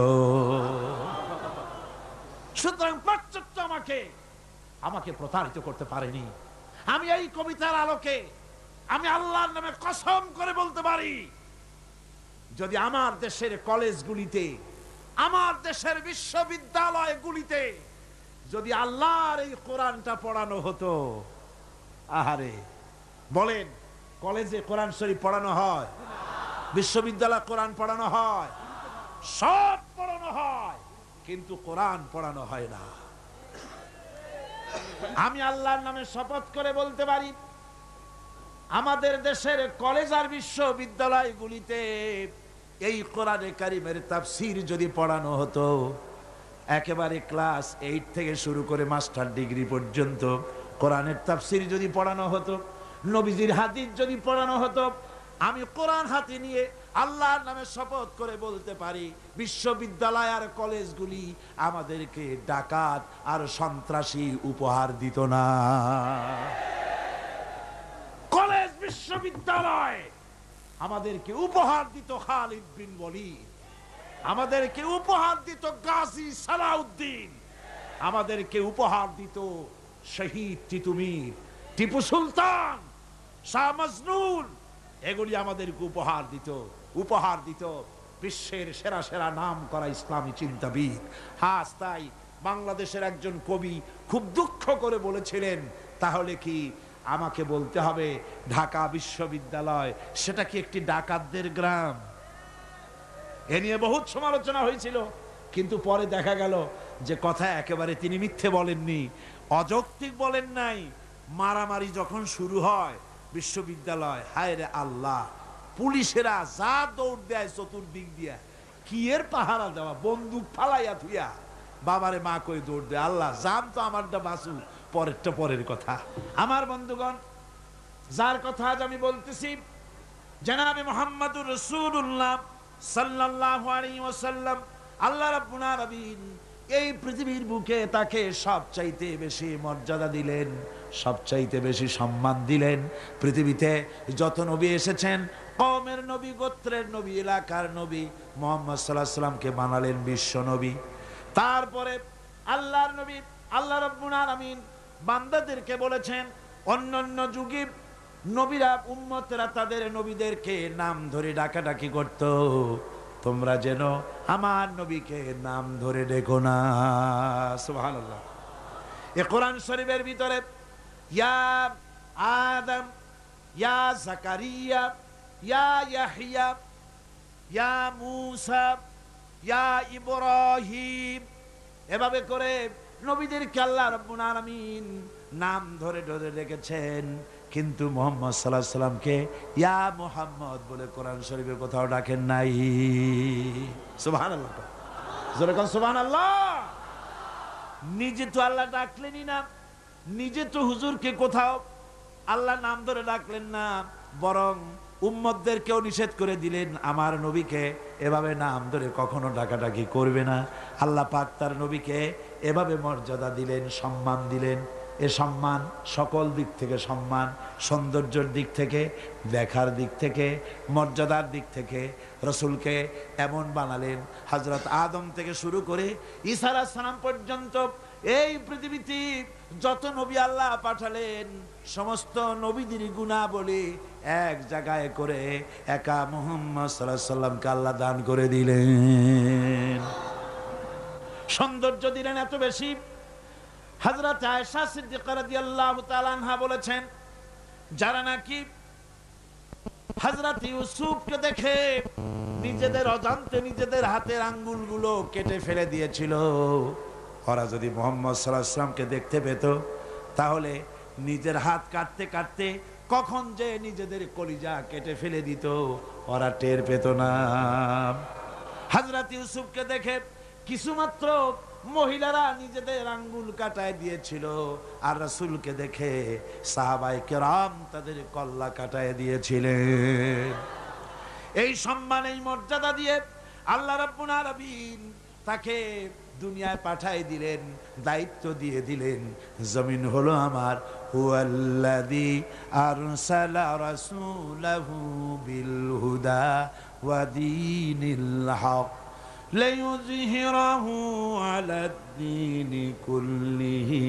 সুতরাং পাশ্চাত্য আমাকে প্রতারিত করতে পারেনি। আমি এই কবিতার আলোকে আমি আল্লাহর নামে কসম করে বলতে পারি, যদি আমার দেশের কলেজগুলিতে, আমার দেশের বিশ্ববিদ্যালয়গুলিতে যদি আল্লাহর এই কোরআনটা পড়ানো হতো, আহারে বলেন, কলেজে কোরআন শরীফ পড়ানো হয়, বিশ্ববিদ্যালয়ে কোরআন পড়ানো হয়, সব পড়ানো হয়, কিন্তু কোরআন পড়ানো হয় না। আমি আল্লাহর নামে শপথ করে বলতে পারি, আমাদের দেশের কলেজ আর বিশ্ববিদ্যালয়গুলিতে এই কোরআনে কারীমের তাফসীর যদি পড়ানো হতো, একেবারে ক্লাস 8 থেকে শুরু করে মাস্টার ডিগ্রি পর্যন্ত কোরআনের তাফসীর যদি পড়ানো হতো, নবীজির হাদিস যদি পড়ানো হতো, আমি কোরআন হাতে নিয়ে আল্লাহর নামে শপথ করে বলতে পারি, বিশ্ববিদ্যালয় আর কলেজগুলি আমাদেরকে ডাকাত আর সন্ত্রাসী উপহার দিত না। কলেজ বিশ্ববিদ্যালয় আমাদেরকে উপহার দিত খালিদ বিন ওয়ালিদ, আমাদেরকে উপহার দিত গাজী সালাউদ্দিন, আমাদেরকে উপহার দিত শহীদ তিতুমীর, টিপু সুলতান, শাহ মজনুন, এগুলি আমাদেরকে উপহার দিত বিশ্বের সেরা সেরা নাম করা ইসলামী চিন্তাবিদ। হ্যাঁ, তাই বাংলাদেশের একজন কবি খুব দুঃখ করে বলেছিলেন, তাহলে কি আমাকে বলতে হবে ঢাকা বিশ্ববিদ্যালয় সেটা কি একটি ডাকাতদের গ্রাম? এ নিয়ে বহুত সমালোচনা হয়েছিল, কিন্তু পরে দেখা গেল যে কথা একেবারে তিনি মিথ্যে বলেননি, অযৌক্তিক বলেন নাই। মারামারি যখন শুরু হয় বিশ্ববিদ্যালয়, হায় রে আল্লাহ, পুলিশেরা যা দৌড় দেয় চতুর্দিক দিয়া, কি এর পাহারা দেওয়া, বন্দুক ফালাইয়া থুইয়া বাবারে মা কই দৌড় দেয়। আল্লাহ জান তো আমারটা বাসু, পরেরটা পরের কথা। আমার বন্ধুগণ, যার কথা আজ আমি বলতেছি জনাবে মুহাম্মদুর রাসূলুল্লাহ সাল্লাল্লাহু আলাইহি ওয়াসাল্লাম, আল্লাহ রাব্বুল আলামিন এই পৃথিবীর বুকে তাকে সবচাইতে বেশি মর্যাদা দিলেন, সবচাইতে বেশি সম্মান দিলেন। পৃথিবীতে যত নবী এসেছেন, কওমের নবী, গোত্রের নবী, এলাকার নবী, মুহাম্মদ সাল্লাল্লাহু আলাইহি ওয়াসাল্লামকে বানালেন বিশ্ব নবী। তারপরে আল্লাহর নবী আল্লাহ রাব্বুল আলামিন বান্দাদেরকে বলেছেন, অন্যান্য যুগে নবীরা, উম্মতেরা তাদের নবীদেরকে নাম ধরে ডাকাডাকি করত, তোমরা যেন আমার নবীকে নাম ধরে ডেকো না। সুবহানাল্লাহ। এই কোরআন শরীফের ভিতরে ইয়া আদম, ইয়া জাকারিয়া, ইয়া ইয়াহইয়া, ইয়া মূসা, ইয়া ইব্রাহিম, এভাবে করে নবীদেরকে আল্লাহ রাব্বুল আলামিন নাম ধরে ধরে রেখেছেন, কিন্তু মুহাম্মদ সাল্লাল্লাহু আলাইহি সাল্লামকে ইয়া মুহাম্মদ বলে কোরআন শরীফে কোথাও ডাকেন নাই। সুবহানাল্লাহ, জোরে কোন সুবহানাল্লাহ। নিজে তো আল্লাহ ডাকলেনই না, নিজে তো হুজুরকে কোথাও আল্লাহ নাম ধরে ডাকলেন না, বরং উম্মতদেরকেও নিষেধ করে দিলেন আমার নবীকে এভাবে নাম ধরে কখনো ডাকাডাকি করবে না। আল্লাহ পাক তার নবীকে এভাবে মর্যাদা দিলেন, সম্মান দিলেন। এ সম্মান সকল দিক থেকে সম্মান, সৌন্দর্যের দিক থেকে, দেখার দিক থেকে, মর্যাদার দিক থেকে রসুলকে এমন বানালেন, হযরত আদম থেকে শুরু করে ঈসা আলাইহিস সালাম পর্যন্ত এই পৃথিবীতে যত নবী আল্লাহ পাঠালেন, সমস্ত নবীদের গুণাবলী এক জায়গায় করে একা মুহাম্মদ সাল্লাল্লাহু আলাইহি সাল্লামকে আল্লাহ দান করে দিলেন। সৌন্দর্য দিলেন এত বেশি, হযরত আয়েশা সিদ্দিকা রাদিয়াল্লাহু তাআলা আনহা বলেছেন, যারা নাকি হযরত ইউসুফকে দেখে নিজেদের অজান্তে নিজেদের হাতের আঙ্গুলগুলো কেটে ফেলে দিয়েছিল, ওরা যদি মুহাম্মদ সাল্লাল্লাহু আলাইহি সাল্লামকে দেখতে পেত, তাহলে নিজের হাত কাটতে কাটতে কখন যে নিজেদের কলিজা কেটে ফেলে দিত ওরা টের পেত না। হযরত ইউসুফকে দেখে কিছুমাত্র মহিলারা নিজেদের আঙ্গুল কাটায় দিয়েছিল, আর রাসূলকে দেখে সাহাবায়ে কেরাম তাদের কল্লা কাটায় দিয়েছিলেন। এই সম্মান, এই মর্যাদা দিয়ে আল্লাহ রাব্বুল আলামিন তাকে দুনিয়ায় পাঠায় দিলেন, দায়িত্ব দিয়ে দিলেন, জমিন হলো আমার। হুয়াল্লাযী আরসালা রাসূলাহু বিল হুদা ওয়া দীনিল হক লিইয়ুযহিরাহু আলাদ-দীনি কুল্লিহি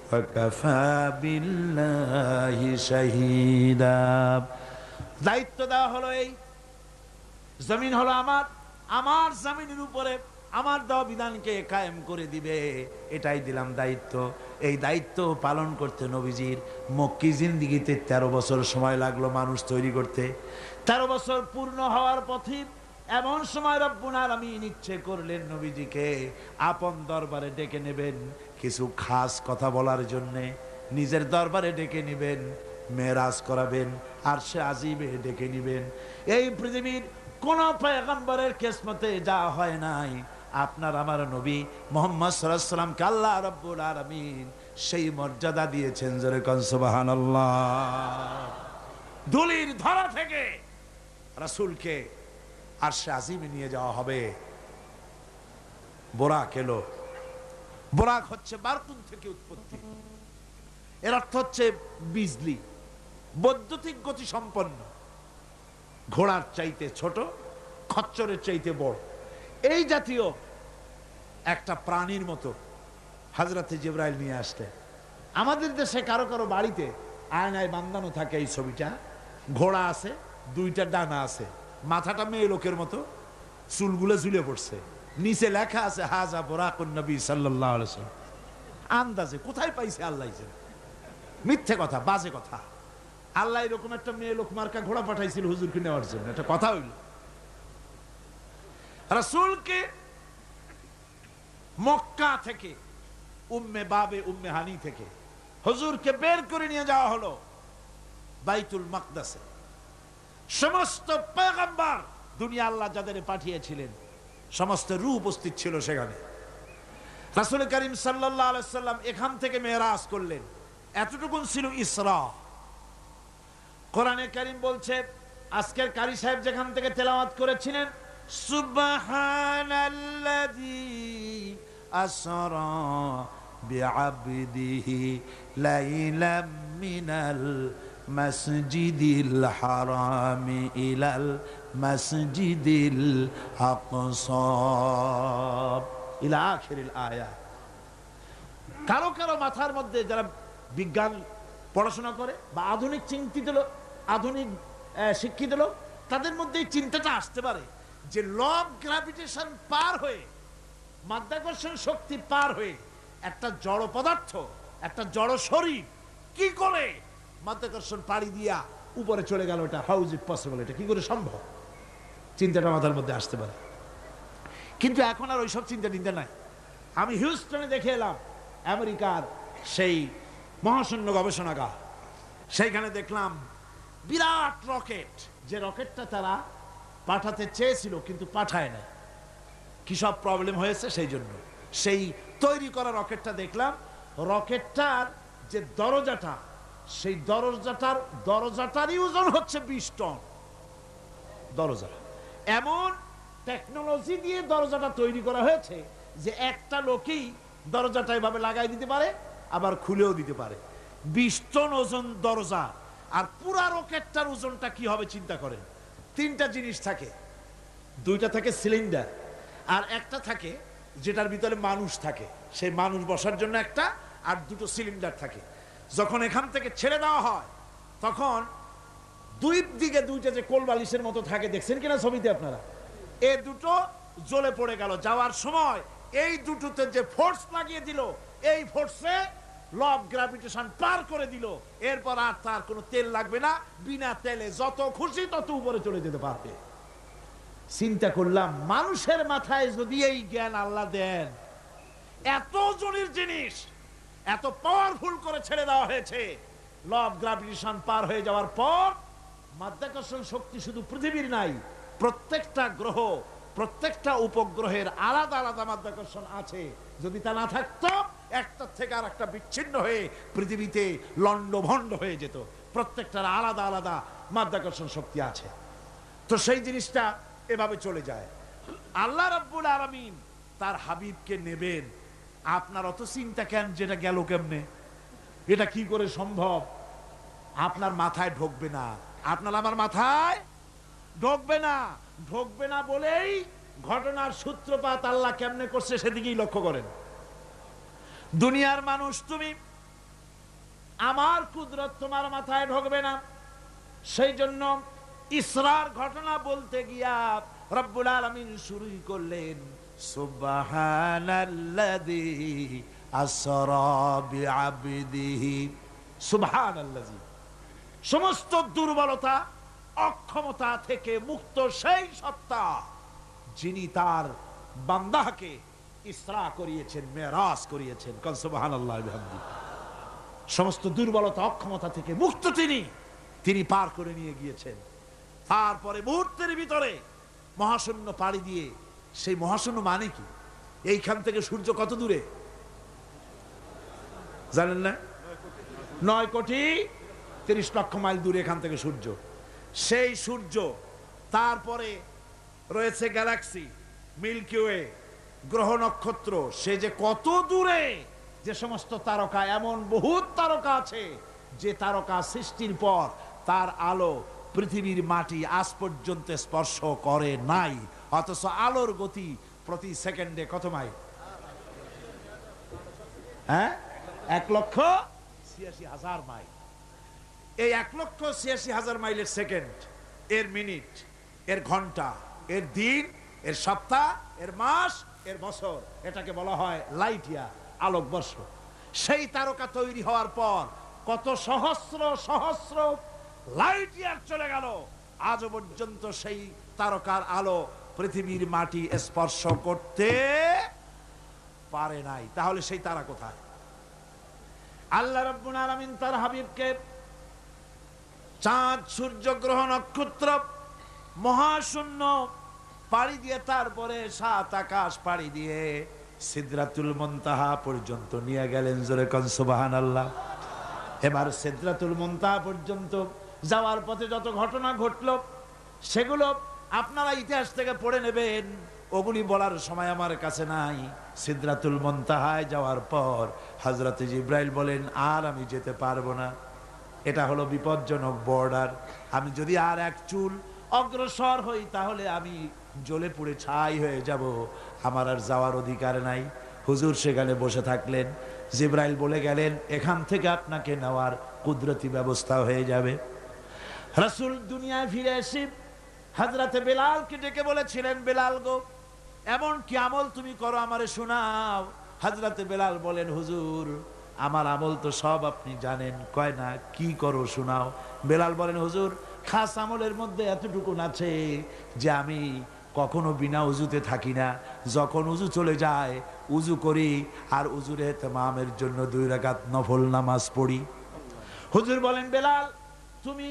ওয়া কাফা বিল্লাহি শাহীদা। দায়িত্ব দেওয়া হলো, এই জমিন হলো আমার, আমার জমিনের উপরে আমার দেওয়া বিধানকে কায়েম করে দিবে, এটাই দিলাম দায়িত্ব। এই দায়িত্ব পালন করতে নবীজির মক্কি জিন্দেগিতে 13 বছর সময় লাগলো মানুষ তৈরি করতে। 13 বছর পূর্ণ হওয়ার পথে এমন সময় রব্বুল আলামিন ইচ্ছে করলেন নবীজিকে আপন দরবারে ডেকে নেবেন, কিছু খাস কথা বলার জন্য নিজের দরবারে ডেকে নেবেন, মেরাজ করাবেন, আরশে আজিমে ডেকে নেবেন। এই পৃথিবীর কোন পয়গম্বরের কিসমতে যা হয় নাই, আপনার আমার নবী মুহাম্মদ সাল্লাল্লাহু আলাইহি ওয়াসাল্লামকে আল্লাহ রাব্বুল আলামিন সেই মর্যাদা দিয়েছেন। জোরে কোন সুবহানাল্লাহ। ধুলির ধরা থেকে রাসূলকে আরশে আজিমে নিয়ে যাওয়া হবে। বোরাক এলো, বোরাক হচ্ছে বারকুন থেকে উৎপত্তি, এর অর্থ হচ্ছে বিজলি। বৈদ্যুতিক গতি সম্পন্ন, ঘোড়ার চাইতে ছোট, খচ্চরের চাইতে বড়, এই জাতীয় একটা প্রাণীর মতো হযরতে জিবরাইল নিয়ে আসলেন। আমাদের দেশে কারো কারো বাড়িতে আয়নায় বাঁধানো থাকে এই ছবিটা। ঘোড়া আছে, দুইটা ডানা আছে, মাথাটা মেয়ে লোকের মতো, চুলগুলো ঝুলে পড়ছে, নিচে লেখা আছে হাজা বুরাকুন নবী সাল্লাল্লাহু আলাইহি ওয়াসাল্লাম। আন্দাজে কোথায় পাইছে আল্লাহ জানে, মিথ্যে কথা, বাজে কথা। আল্লাহ এরকম একটা মেয়ে লোক মার্কা ঘোড়া পাঠাইছিল হুজুরকে নেওয়ার জন্য, এটা কথা হইল। রাসূলকে মক্কা থেকে, উম্মে বাবে উম্মে হানি থেকে হুজুরকে বের করে নিয়ে যাওয়া হলো বাইতুল মাকদাসে। সমস্ত পয়গম্বর, দুনিয়া আল্লাহ যাদের পাঠিয়েছিলেন সমস্ত রূহ উপস্থিত ছিল সেখানে। রাসূল করিম সাল্লাল্লাহু আলাইহি সাল্লাম এখান থেকে মেরাজ করলেন, এতটুকুন ছিল ইসরা। কোরআনে কারীম বলছে, আজকের কারি সাহেব যেখান থেকে তেলাওয়াত করেছিলেন, সুবহানাল্লাযী আসরা বিআবদিহি লাইলাম মিনাল মাসজিদিল হারামি ইলাল মাসজিদিল আকসা ইলা আখিরিল আয়াত। কারো কারো মাথার মধ্যে যারা বিজ্ঞান পড়াশোনা করে বা আধুনিক চিন্তিত লোক, আধুনিক শিক্ষিত লোক, তাদের মধ্যে এই চিন্তাটা আসতে পারে যে ল অফ গ্র্যাভিটেশন পার হয়ে, মাধ্যাকর্ষণ শক্তি পার হয়ে একটা জড় পদার্থ, একটা জড় শরীর কি করে মাধ্যাকর্ষণ পাড়ি দিয়া উপরে চলে গেল, এটা হাউ ইজ ইট পসিবল, এটা কি করে সম্ভব? চিন্তাটা মাথার মধ্যে আসতে পারে। কিন্তু এখন আর ওইসব চিন্তা নাই। আমি হিউস্টনে দেখে এলাম আমেরিকার সেই মহাশূন্য গবেষণাগার, সেইখানে দেখলাম বিরাট রকেট, যে রকেটটা তারা পাঠাতে চেয়েছিল কিন্তু পাঠায় না, কি সব প্রবলেম হয়েছে সেই জন্য। সেই তৈরি করা রকেটটা দেখলাম, রকেটটার যে দরজাটা, সেই দরজাটারই ওজন হচ্ছে 20 টন। দরজা এমন টেকনোলজি দিয়ে দরজাটা তৈরি করা হয়েছে যে একটা লোকই দরজাটা এভাবে লাগাই দিতে পারে, আবার খুলেও দিতে পারে। 20 টন ওজন দরজা। আর পুরা রকেটটার ওজনটা কি হবে চিন্তা করেন। 3টা জিনিস থাকে, 2টা থাকে সিলিন্ডার, আর একটা থাকে যেটার ভিতরে মানুষ থাকে, সেই মানুষ বসার জন্য একটা, আর 2টো সিলিন্ডার থাকে। যখন এখান থেকে ছেড়ে দেওয়া হয় তখন দুই দিকে 2টা যে কোল বালিশের মতো থাকে, দেখছেন কিনা ছবিতে আপনারা, এই 2টো জ্বলে পড়ে গেল। যাওয়ার সময় এই 2টোতে যে ফোর্স লাগিয়ে দিল, এই ফোর্সে ল অফ গ্র্যাভিটেশন পার করে দিল। এরপর আর তার কোনো তেল লাগবে না, বিনা তেলে যত খুশি তত উপরে চলে যেতে পারবে। চিন্তা করলাম, মানুষের মাথায় যদি এই জ্ঞান আল্লাহ দেন, এত ওজনের জিনিস এত পাওয়ারফুল করে ছেড়ে দেওয়া হয়েছে, ল অফ গ্র্যাভিটেশন পার হয়ে যাওয়ার পর মাধ্যাকর্ষণ শক্তি শুধু পৃথিবীর নাই, প্রত্যেকটা গ্রহ, প্রত্যেকটা উপগ্রহের আলাদা আলাদা মাধ্যাকর্ষণ আছে। যদি তা না থাকতো, একটা থেকে আর একটা বিচ্ছিন্ন হয়ে পৃথিবীতে লন্ডভন্ড হয়ে যেত। প্রত্যেকটার আলাদা আলাদা মাধ্যাকর্ষণ শক্তি আছে। তো সেই জিনিসটা এভাবে চলে যায়। আল্লাহ রাব্বুল আলামিন তার হাবিবকে নেবেন, আপনার অত চিন্তা কেন, যেটা গেল কেমনে, এটা কি করে সম্ভব? আপনার মাথায় ঢোকবে না, আপনার আমার মাথায় ঢোকবে না। ঢোকবে না বলেই ঘটনার সূত্রপাত আল্লাহ কেমনে করছে সেদিকেই লক্ষ্য করেন। দুনিয়ার মানুষ, তুমি আমার কুদরত তোমার মাথায় ঢোকবে না। সেই জন্য ইসরার ঘটনা বলতে গিয়া রব্বুল আলামিন শুরুই করলেন সুবহানাল্লাযী আসরা বিআবদিহি। সুবহানাল্লাযী, সমস্ত দুর্বলতা অক্ষমতা থেকে মুক্ত সেই সত্তা যিনি তার বান্দাকে ইসরা করিয়েছেন, মেরাজ করিয়েছেন। কাল সুবহানাল্লাহ বিহামদিহি। সমস্ত দুর্বলতা অক্ষমতা থেকে মুক্ত তিনি পার করে নিয়ে গিয়েছেন। তারপরে মুহূর্তের ভিতরে মহাশূন্য পাড়ি দিয়ে, সেই মহাশূন্য মানে কি, এইখান থেকে সূর্য কত দূরে জানেন না? 9,30,00,000 মাইল দূরে এখান থেকে সূর্য। সেই সূর্য, তারপরে রয়েছে গ্যালাক্সি, মিল্কি ওয়ে, গ্রহ নক্ষত্র, সে যে কত দূরে, যে সমস্ত তারকা, এমন বহুত তারকা আছে যে তারকা সৃষ্টির পর তার আলো পৃথিবীর মাটি আজ পর্যন্ত স্পর্শ করে নাই, অথচ আলোর গতি প্রতি সেকেন্ডে কত মাইল? হ্যাঁ, 1,86,000 মাইল। এই 1,86,000 মাইলের সেকেন্ড, এর মিনিট, এর ঘন্টা, এর দিন, এর সপ্তাহ, এর মাস, এর বছর, এটাকে বলা হয় লাইট ইয়ার, আলোকবর্ষ। সেই তারকা তৈরি হওয়ার পর কত সহস্র সহস্র লাইট ইয়ার চলে গেল, আজও পর্যন্ত সেই তারকার আলো পৃথিবীর মাটি স্পর্শ করতে পারে নাই। তাহলে সেই তারা কোথায়? আল্লাহ রাব্বুল আলামিন তার হাবিবকে চাঁদ, সূর্য, গ্রহ, নক্ষত্র, মহাশূন্য পাড়ি দিয়ে, তারপরে 7 আকাশ পাড়ি দিয়ে সিদরাতুল মুনতাহা পর্যন্ত নিয়ে গেলেন। জোরে কোন সুবহানাল্লাহ। এবার সিদরাতুল মুনতাহা পর্যন্ত যাওয়ার পথে যত ঘটনা ঘটলো সেগুলো আপনারা ইতিহাস থেকে পড়ে নেবেন, ওগুলি বলার সময় আমার কাছে নাই। সিদরাতুল মুনতাহায় যাওয়ার পর হযরত জিবরাইল বলেন, আর আমি যেতে পারবো না, এটা হলো বিপজ্জনক বর্ডার। আমি যদি আর এক চুল অগ্রসর হই তাহলে আমি জ্বলে পুড়ে ছাই হয়ে যাব, আমার আর যাওয়ার অধিকার নাই। হুজুর সেখানে বসে থাকলেন। জিবরাইল বলে গেলেন, এখান থেকে আপনাকে নেওয়ার কুদরতি ব্যবস্থা হয়ে যাবে। রাসূল দুনিয়ায় ফিরে এসে হযরতে বেলালকে ডেকে বলেছিলেন, বেলাল গো, এমন কি আমল তুমি করো আমারে শোনাও। হযরতে বেলাল বলেন, হুজুর আমার আমল তো সব আপনি জানেন। কয় না, কি করো শোনাও। বেলাল বলেন, হুজুর খাস আমলের মধ্যে এতটুকু আছে যে আমি কখনো বিনা উজুতে থাকি না, যখন উজু চলে যায় উজু করি, আর উজুর ইহতিমামের জন্য 2 রাকাত নফল নামাজ পড়ি। হুজুর বলেন, বেলাল তুমি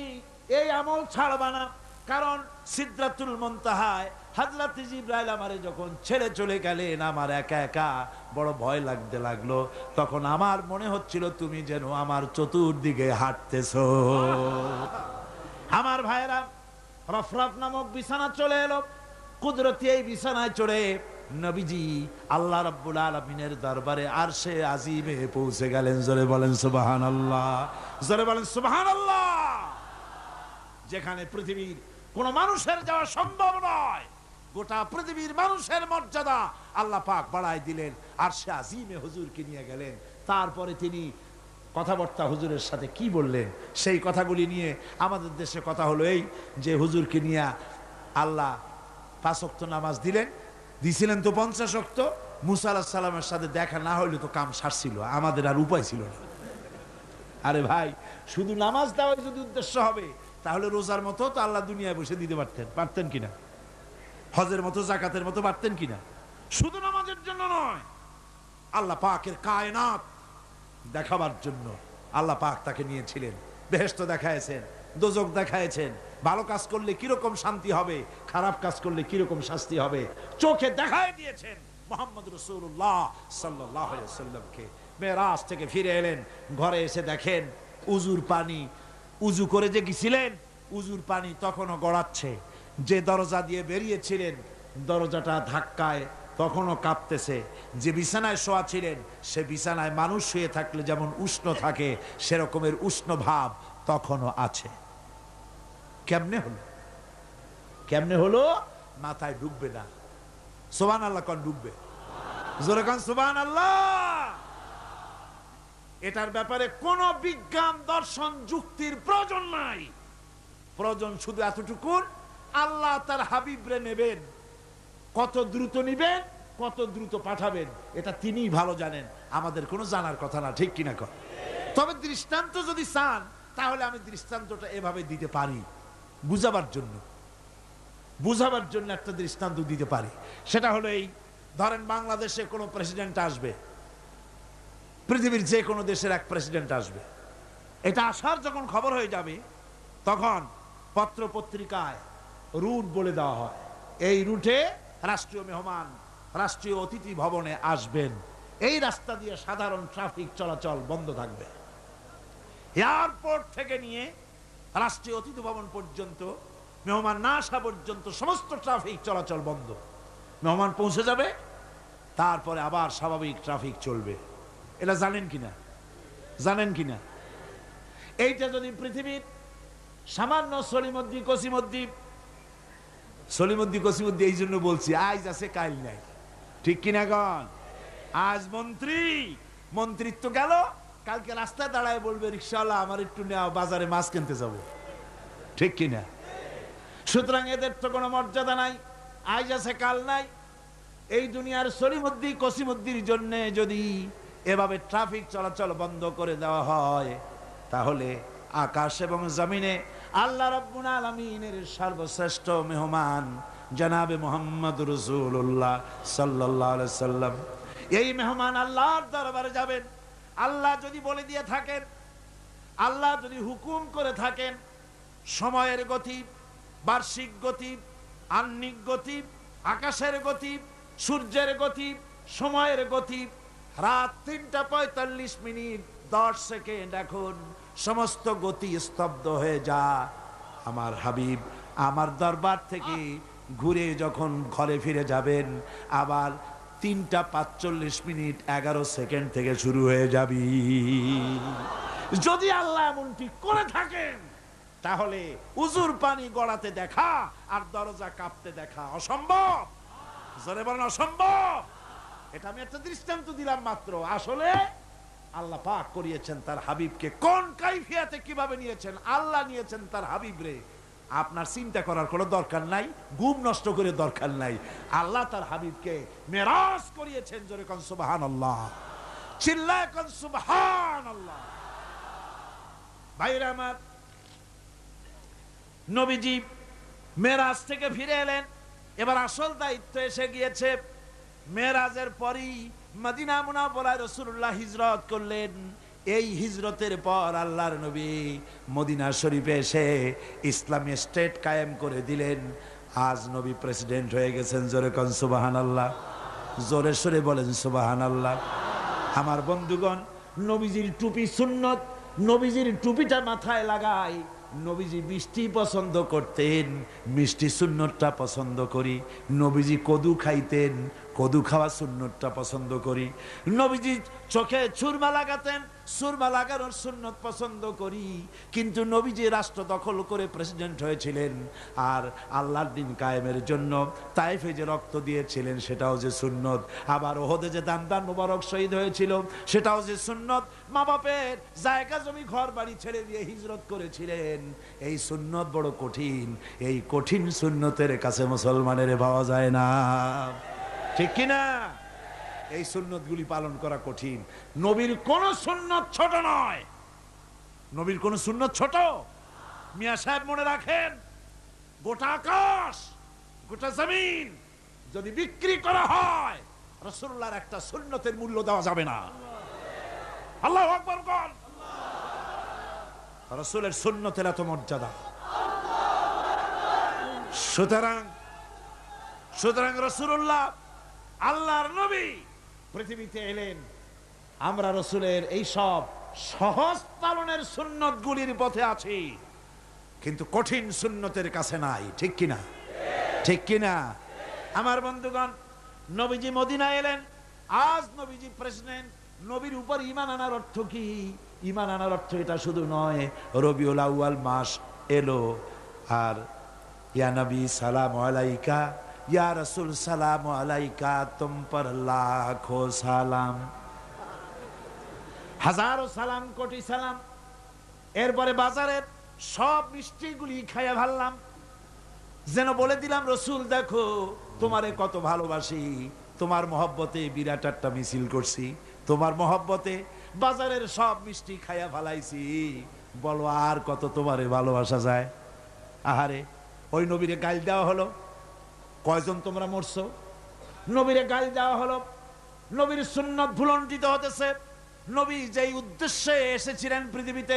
এই আমল ছাড়বা না, কারণ সিদরাতুল মুনতাহায় হযরত জিবরাইল আমারে যখন ছেড়ে চলে গেলেন, আমার একা একা বড় ভয় লাগতে লাগলো। তখন আমার মনে হচ্ছিল তুমি যেন আমার চতুর্দিকে হাঁটতেছো। আমার ভাইরা, রফরফ নামক বিছানা চলে এলো। কুদরতি এই বিছানায় চড়ে নবীজি আল্লাহ রাব্বুল আলামিনের দরবারে আরশে আজিমে পৌঁছে গেলেন। জোরে বলেন সুবহানাল্লাহ, জোরে বলেন সুবহানাল্লাহ। যেখানে পৃথিবীর কোন মানুষের যাওয়া সম্ভব নয়, গোটা পৃথিবীর মানুষের মর্যাদা আল্লাহ পাক বাড়ায় দিলেন, আরশে আজিমে হুজুরকে নিয়ে গেলেন। তারপরে তিনি কথাবার্তা হুজুরের সাথে কি বললেন, সেই কথাগুলি নিয়ে আমাদের দেশে কথা হলো এই যে হুজুরকে নিয়ে আল্লাহ 5 ওয়াক্ত নামাজ দিছিলেন তো 50 ওয়াক্ত। মুসা আলাইহিস সালামের সাথে দেখা না হইলে তো কাম সারছিল, আমাদের আর উপায় ছিল না। আরে ভাই, শুধু নামাজ দেওয়াই যদি উদ্দেশ্য হবে তাহলে রোজার মতো তো আল্লাহ দুনিয়ায় বসে দিতে পারতেন কিনা, হজের মতো জাকাতের মতো পারতেন কিনা। শুধু নামাজের জন্য নয়, আল্লাহ পাকের কায়নাত দেখাবার জন্য আল্লাহ পাক তাকে নিয়েছিলেন। বেহেশত দেখাইছেন, দোজখ দেখাইছেন, ভালো কাজ করলে কিরকম শান্তি হবে, খারাপ কাজ করলে কিরকম শাস্তি হবে চোখে দেখায় দিয়েছেন মুহাম্মদ রাসূলুল্লাহ সাল্লাল্লাহু আলাইহি ওয়াসাল্লামকে। মেরাজ থেকে ফিরে এলেন, ঘরে এসে দেখেন উজুর পানি, উজু করে যে গেছিলেন উজুর পানি তখনও গড়াচ্ছে। যে দরজা দিয়ে বেরিয়েছিলেন দরজাটা ধাক্কায় তখনও কাঁপতেছে। যে বিছানায় শোয়া ছিলেন সে বিছানায় মানুষ শুয়ে থাকলে যেমন উষ্ণ থাকে সেরকমের উষ্ণ ভাব তখনও আছে। কেমনে হলো? কেমনে হলো? মাথায় ঢুকবে না। সুবহানাল্লাহ কোন ঢুকবে? জোরে কোন সুবহানাল্লাহ। এটার ব্যাপারে কোন বিজ্ঞান, দর্শন, যুক্তির প্রয়োজন নাই। প্রয়োজন শুধু এতটুকু, আল্লাহ তার হাবিবরে নেবেন, কত দ্রুত নিবেন, কত দ্রুত পাঠাবেন এটা তিনিই ভালো জানেন, আমাদের কোনো জানার কথা না। ঠিক কিনা কর? তবে দৃষ্টান্ত যদি চান তাহলে আমি দৃষ্টান্তটা এভাবে দিতে পারি, বুঝাবার জন্য একটা দৃষ্টান্ত দিতে পারি। সেটা হলো এই, ধরেন বাংলাদেশে কোনো প্রেসিডেন্ট আসবে, পৃথিবীর যে কোনো দেশের এক প্রেসিডেন্ট আসবে। এটা আসার যখন খবর হয়ে যাবে তখন পত্র পত্রিকায় রুট বলে দেওয়া হয়, এই রুটে রাষ্ট্রীয় মেহমান রাষ্ট্রীয় অতিথি ভবনে আসবেন, এই রাস্তা দিয়ে সাধারণ ট্রাফিক চলাচল বন্ধ থাকবে। এয়ারপোর্ট থেকে নিয়ে রাষ্ট্রীয় অতিথি ভবন পর্যন্ত মেহমান না আসা পর্যন্ত সমস্ত ট্রাফিক চলাচল বন্ধ। মেহমান পৌঁছে যাবে, তারপরে আবার স্বাভাবিক ট্রাফিক চলবে। এটা জানেন কিনা? এইটা যদি পৃথিবীর সামান্য সলিমুদ্দি কসিমুদ্দি এই জন্য বলছি আজ আছে কাল নাই, ঠিক কিনা গণ? আজ মন্ত্রিত্ব গেল, কালকে রাস্তায় দাঁড়ায় বলবে রিকশাওয়ালা আমার একটু নেওয়া, বাজারে মাছ কিনতে যাব, ঠিক কিনা? সুতরাং এদের তো কোনো মর্যাদা নাই, আজ আছে কাল নাই। এই দুনিয়ার সলিমুদ্দি কসিমুদ্দির জন্য যদি এভাবে ট্রাফিক চলাচল বন্ধ করে দেওয়া হয়, তাহলে আকাশ এবং জমিনে আল্লাহ রাব্বুল আলামিনের সর্বশ্রেষ্ঠ মেহমান জনাবে মুহাম্মদ রাসূলুল্লাহ সাল্লাল্লাহু আলাইহি সাল্লাম, এই মেহমান আল্লাহর দরবারে যাবেন। আল্লাহ যদি বলে দিয়ে থাকেন, আল্লাহ যদি হুকুম করে থাকেন, সময়ের গতি, বার্ষিক গতি, আহ্নিক গতি, আকাশের গতি, সূর্যের গতি, সময়ের গতি, রাত ৩:৪৫ 10 সেকেন্ড, এখন সমস্ত গতি স্তব্ধ হয়ে যা। আমার হাবিব আমার দরবার থেকে ঘুরে যখন ঘরে ফিরে যাবেন, আবার ৩:৪৫ 11 সেকেন্ড থেকে শুরু হয়ে যাবি। যদি আল্লাহ এমনটি করে থাকেন, তাহলে উজুর পানি গড়াতে দেখা আর দরজা কাঁপতে দেখা অসম্ভব। জোরে বলেন অসম্ভব। এটা আমি একটা দৃষ্টান্ত দিলাম মাত্র। আসলে আল্লাহ পাক করিয়েছেন তার হাবিবকে, কোন কাইফিয়াতে কিভাবে নিয়েছেন আল্লাহ, নিয়েছেন তার হাবিবরে। আপনার চিন্তা করার কোনো দরকার নাই, ঘুম নষ্ট করে দরকার নাই। আল্লাহ তার হাবিবকে মেরাজ করিয়েছেন। জোরে কোন সুবহানাল্লাহ, চিল্লায় কোন সুবহানাল্লাহ। ভাইরা আমার, নবীজি মেরাজ থেকে ফিরে এলেন, এবার আসল দায়িত্ব এসে গিয়েছে। মেরাজের পরই মদিনা মুনাওয়ারায় রাসূলুল্লাহ হিজরত করলেন। এই হিজরতের পর আল্লাহর নবী মদিনা শরীফে এসে ইসলামী স্টেট কায়েম করে দিলেন। আজ নবী প্রেসিডেন্ট হয়ে গেছেন। জোরে কোন সুবহানাল্লাহ, জোরে সোরে বলেন সুবহানাল্লাহ। আমার বন্ধুগণ, নবীজির টুপি সুন্নত, নবীজির টুপিটা মাথায় লাগাই। নবীজি মিষ্টি পছন্দ করতেন, মিষ্টি সুন্নতটা পছন্দ করি। নবীজি কদু খাইতেন, কদু খাওয়া সুন্নতটা পছন্দ করি। নবীজি চোখে সুরমা লাগাতেন, সুরমা লাগানোর সুন্নত পছন্দ করি। কিন্তু নবীজি রাষ্ট্র দখল করে প্রেসিডেন্ট হয়েছিলেন, আর আল্লাহর দ্বীন কায়েমের জন্য তায়েফে যে রক্ত দিয়েছিলেন সেটাও যে সুন্নত। আবার ওহদে যে দান মুবারক শহীদ হয়েছিল সেটাও যে সুন্নত। মা বাপের জায়গা জমি ঘর বাড়ি ছেড়ে দিয়ে হিজরত করেছিলেন। এই সুন্নত বড় কঠিন, এই কঠিন সুন্নতের কাছে মুসলমানের পাওয়া যায় না, ঠিক কিনা? এই সুন্নতগুলি পালন করা কঠিন। নবীর কোন সুন্নত ছোট নয়, নবীর কোন সুন্নত ছোট। মিয়া সাহেব মনে রাখেন, গোটা আকাশ গোটা জমিন যদি বিক্রি করা হয়, রাসূলুল্লাহর একটা সুন্নতের মূল্য দেওয়া যাবে না। আল্লাহু আকবার বল। রাসূলের সুন্নতের এত মর্যাদা। সুতরাং রাসূলুল্লাহ আল্লাহর নবী পৃথিবীতে এলেন। আমরা রাসূলের এই সব সহজ পালনের সুন্নতগুলির পথে আছি, কিন্তু কঠিন সুন্নতের কাছে নাই, ঠিক কিনা? ঠিক কিনা? আমার বন্ধুগণ, নবীজি মদিনা এলেন, আজ নবীজি প্রেসিডেন্ট। নবীর উপর ঈমান আনার অর্থ কি? ঈমান আনার অর্থ এটা শুধু নয় রবিউল আউয়াল মাস এলো আর ইয়া নবী সালাম আলাইকা, ইয়া রাসূল সালাম আলাইকা, তুম পর লাখো সালাম, হাজারো সালাম, কোটি সালাম। এরপরে বাজারের সব মিষ্টিগুলি খাইয়া ভাবলাম, যেন বলে দিলাম রসুল দেখো তোমারে কত ভালোবাসি, তোমার মহব্বতে বিরাট একটা মিছিল করছি, তোমার মহব্বতে বাজারের সব মিষ্টি খাইয়া ভালাইছি, বলো আর কত তোমারে ভালোবাসা যায়। আহারে, ওই নবীরে গাল দেওয়া হলো, কয়জন তোমরা মরছো? নবীরে গাল দেওয়া হলো, নবীর সুন্নত ভুলণ্ঠিত হতেছে। নবী যেই উদ্দেশ্যে এসেছিলেন পৃথিবীতে,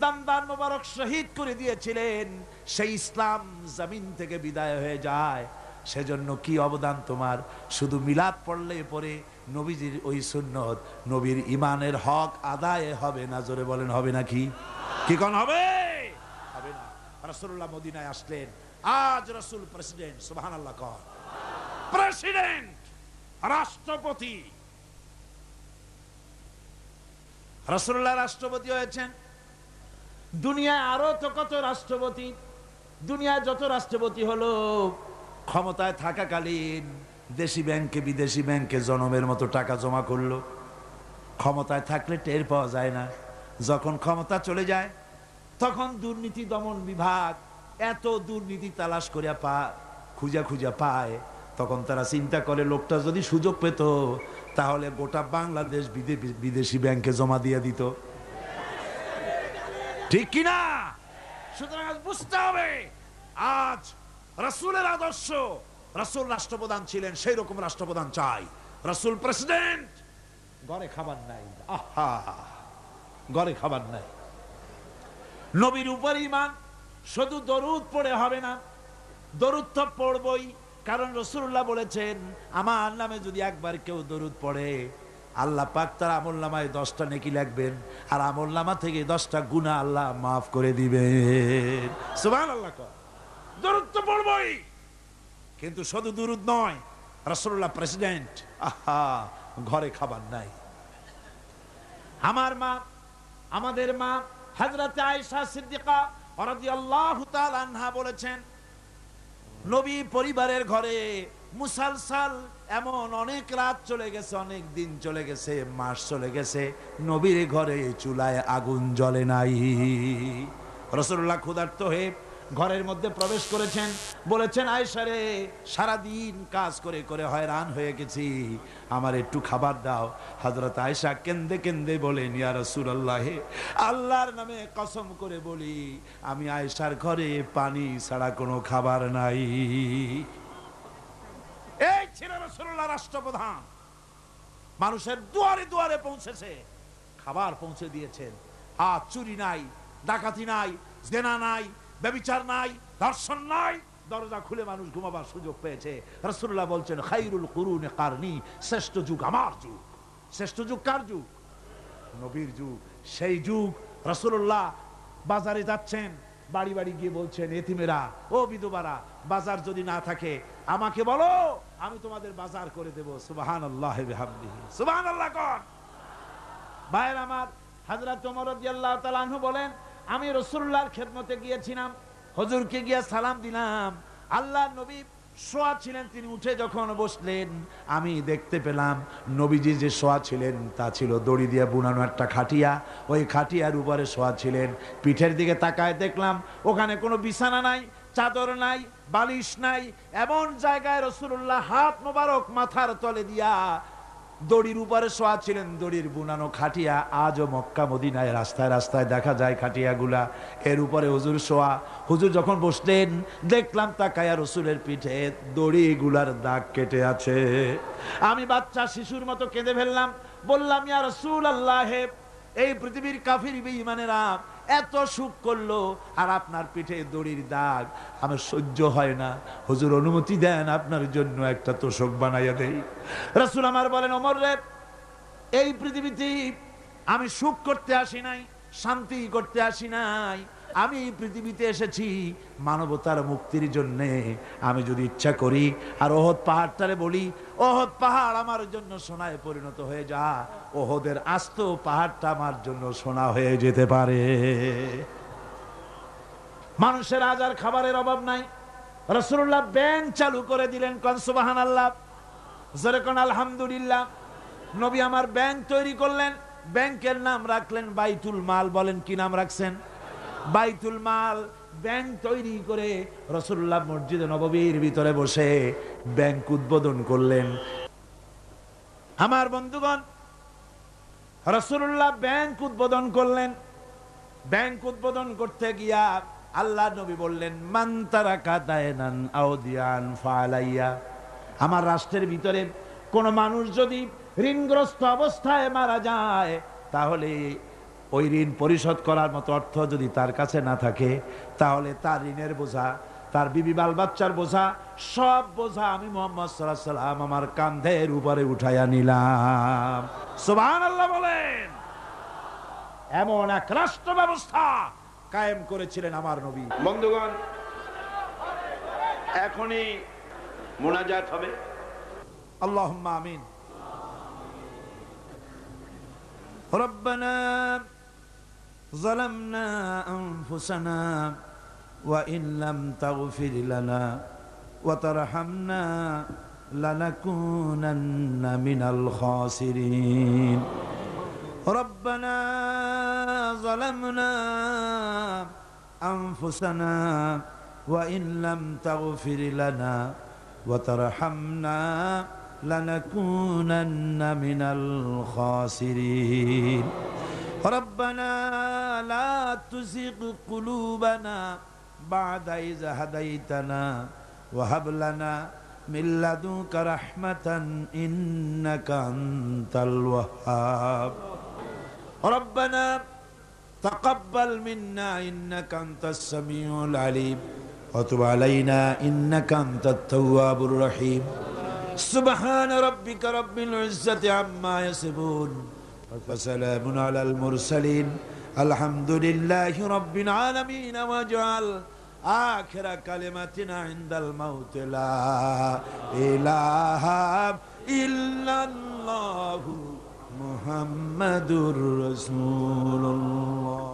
দান মোবারক শহীদ করে দিয়েছিলেন, সেই ইসলাম জমিন থেকে বিদায় হয়ে যায়। সেজন্য কি অবদান তোমার? শুধু মিলাদ পড়লে পরে নবীজির ওই সুন্নত, নবীর ইমানের হক আদায় হবে না। জোরে বলেন হবে নাকি? কি কোন হবে? হবে না। রাসূলুল্লাহ মদিনায় আসলেন, আজ রাসূল প্রেসিডেন্ট। সুবহানাল্লাহ কর। প্রেসিডেন্ট, রাষ্ট্রপতি। রাসূলুল্লাহ রাষ্ট্রপতি হয়েছেন। দুনিয়ায় আরো তো কত রাষ্ট্রপতি, দুনিয়ায় যত রাষ্ট্রপতি হলো, ক্ষমতায় থাকাকালীন দেশি ব্যাংকে বিদেশি ব্যাংকে জনমের মতো টাকা জমা করলো। ক্ষমতায় থাকলে টের পাওয়া যায় না, যখন ক্ষমতা চলে যায় তখন দুর্নীতি দমন বিভাগ এত দুর্নীতি তালাশ করিয়া খুঁজা খুঁজা পায়, তখন তারা চিন্তা করে লোকটা যদি সুযোগ পেত তাহলে গোটা বাংলাদেশ বিদেশি ব্যাংকে জমা দিয়ে দিত। ঠিক কিনা? সুতরাং আজ বুঝতে হবে, আজ রাসূলের আদর্শ, রাসূল রাষ্ট্রপ্রধান ছিলেন, সেই রকম রাষ্ট্রপ্রধান চাই। রাসূল প্রেসিডেন্ট, ঘরে খাবার নাই, আহা, ঘরে খাবার নাই। নবীর উপর ঈমান শুধু দরুদ পড়ে হবে না, দরুদ তো পড়বই, কারণ রাসূলুল্লাহ বলেছেন আমার নামে যদি একবার কেউ দরুদ পড়ে আল্লাহ পাক তার আমলনামায় 10টা নেকি লিখবেন, আর আমলনামা থেকে 10টা গুনাহ আল্লাহ মাফ করে দিবেন। সুবহানাল্লাহ। দরুদ তো পড়বই, কিন্তু শুধু দরুদ নয়, রাসূলুল্লাহ প্রেসিডেন্ট, আহা, ঘরে খাবার নাই। আমার মা, আমাদের মা হযরত আয়েশা সিদ্দিকা রাদিয়াল্লাহু তাআলা আনহা বলেছেন, নবী পরিবারের ঘরে মুসালসাল এমন অনেক রাত চলে গেছে, অনেক দিন চলে গেছে, মাস চলে গেছে, নবীর ঘরে চুলায় আগুন জ্বলে নাই। রাসূলুল্লাহ ক্ষুধার্ত হয়ে ঘরের মধ্যে প্রবেশ করেছেন, বলেছেন আয়েশা রে, সারাদিন কাজ করে করে হয়রান হয়ে গেছি, আমার একটু খাবার দাও। হযরত আয়েশা কেন্দে কেন্দে বলেন, ইয়া রাসূলুল্লাহ, আল্লাহর নামে কসম করে বলি আমি আয়েশার ঘরে পানি ছাড়া কোনো খাবার নাই। এই ছিল রাসূলুল্লাহ রাষ্ট্রপ্রধান, মানুষের দুয়ারে দুয়ারে পৌঁছেছে, খাবার পৌঁছে দিয়েছেন। আর চুরি নাই, ডাকাতি নাই, জেনা নাই, ব্যভিচার নাই, ধর্ষণ নাই, দরজা খুলে মানুষ ঘুমাবার সুযোগ পেয়েছে। রাসূলুল্লাহ বলছেন খায়রুল কুরুনি কারনি, শ্রেষ্ঠ যুগ আমার যুগ। শ্রেষ্ঠ যুগ কার যুগ? নবীর যুগ। সেই যুগ রাসূলুল্লাহ বাজারে যাচ্ছেন, বাড়ি বাড়ি গিয়ে বলছেন এতিমেরা, ও বিধবারা, বাজার যদি না থাকে আমাকে বলো, আমি তোমাদের বাজার করে দেব। সুবহানাল্লাহি ওয়া বিহামদিহি, সুবহানাল্লাহ কোন। ভাইয়ের আমার, হযরত ওমর রাদিয়াল্লাহু তাআলা আনহু বলেন, আমি রাসূলুল্লাহর খেদমতে গিয়েছিলাম, হুজুরকে গিয়ে সালাম দিলাম, আল্লাহর নবী শোয়া ছিলেন, তিনি উঠে যখন বসলেন আমি দেখতে পেলাম নবীজি যে শোয়া ছিলেন তা ছিল দড়ি দিয়ে বুনানো একটা খাটিয়া, ওই খাটিয়ার উপরে শোয়া ছিলেন। পিঠের দিকে তাকায় দেখলাম ওখানে কোনো বিছানা নাই, চাদর নাই, বালিশ নাই, এমন জায়গায় রাসূলুল্লাহ হাত মোবারক মাথার তলে দিয়া দড়ির উপরে শোয়া ছিলেন। দড়ির বুনানো খাটিয়া আজও মক্কা মদিনায় রাস্তায় রাস্তায় দেখা যায় খাটিয়াগুলা, এর উপরে হুজুর শোয়া। হুজুর যখন বসলেন দেখলাম তাকায়া রসুলের পিঠে দড়িগুলার দাগ কেটে আছে। আমি বাচ্চা শিশুর মতো কেঁদে ফেললাম, বললাম ইয়া রাসূলুল্লাহ, এই পৃথিবীর কাফির বেঈমানেরা এত সুখ করলো আর আপনার পিঠে দড়ির দাগ, আমার সহ্য হয় না, হুজুর অনুমতি দেন আপনার জন্য একটা তোশক বানাইয়া দেই। রাসূল আমার বলেন, ওমর রে, এই পৃথিবীতে আমি সুখ করতে আসি নাই, শান্তি করতে আসি নাই, আমি এই পৃথিবীতে এসেছি মানবতার মুক্তির জন্য। আমি যদি ইচ্ছা করি আর ওহদ পাহাড়টারে বলি, ওহদ পাহাড় আমার জন্য সোনায় পরিণত হয়ে যা, ওহদের আস্ত পাহাড়টা আমার জন্য সোনা হয়ে যেতে পারে। মানুষের আজ আর খাবারের অভাব নাই। রাসূলুল্লাহ ব্যাংক চালু করে দিলেন, কোন সুবহানাল্লাহ, জোরে কোন আলহামদুলিল্লাহ। নবী আমার ব্যাংক তৈরি করলেন, ব্যাংকের নাম রাখলেন বাইতুল মাল। বলেন কি নাম রাখছেন? বাইতুল মাল। ব্যাংক তৈরি করে রাসূলুল্লাহ মসজিদে নববীর ভিতরে বসে ব্যাংক উদ্বোধন করলেন। আমার বন্ধুগণ, রাসূলুল্লাহ ব্যাংক উদ্বোধন করলেন। ব্যাংক উদ্বোধন করতে গিয়া আল্লাহ নবী বললেন, মান তারাকা দায়নান আও দিয়ান ফালাইয়া, আমার রাষ্ট্রের ভিতরে কোন মানুষ যদি ঋণগ্রস্ত অবস্থায় মারা যায়, তাহলে ওই ঋণ পরিশোধ করার মতো অর্থ যদি তার কাছে না থাকে, তাহলে তার ঋণের বোঝা, তার বিবি বাল বাচ্চার বোঝা, সব বোঝা আমি মুহাম্মদ সাল্লাল্লাহু আলাইহি ওয়াসাল্লাম আমার কাঁধের উপরে উঠাইয়া নিলাম। সুবহানাল্লাহ বলেন। এমন এক রাষ্ট্র ব্যবস্থা কায়েম করেছিলেন আমার নবী। বন্ধুগণ, এখনই মুনাজাত হবে। আল্লাহুম্মা আমিন। রব্বানা ظلمنا أنفسنا وإن لم تغفر لنا وترحمنا لنكونن من الخاسرين ربنا ظلمنا أنفسنا وإن لم تغفر لنا وترحمنا لنكونن من الخاسرين ربنا لا تزغ قلوبنا بعد إذ هديتنا وهب لنا من لدنك رحمة إنك أنت الوهاب ربنا تقبل منا إنك أنت السميع العليم وتب علينا إنك أنت التواب الرحيم سبحان ربك رب العزة عما يصفون وسلام على المرسلين الحمد لله رب العالمين واجعل آخر كلمتنا عند الموت لا إله إلا الله محمد رسول الله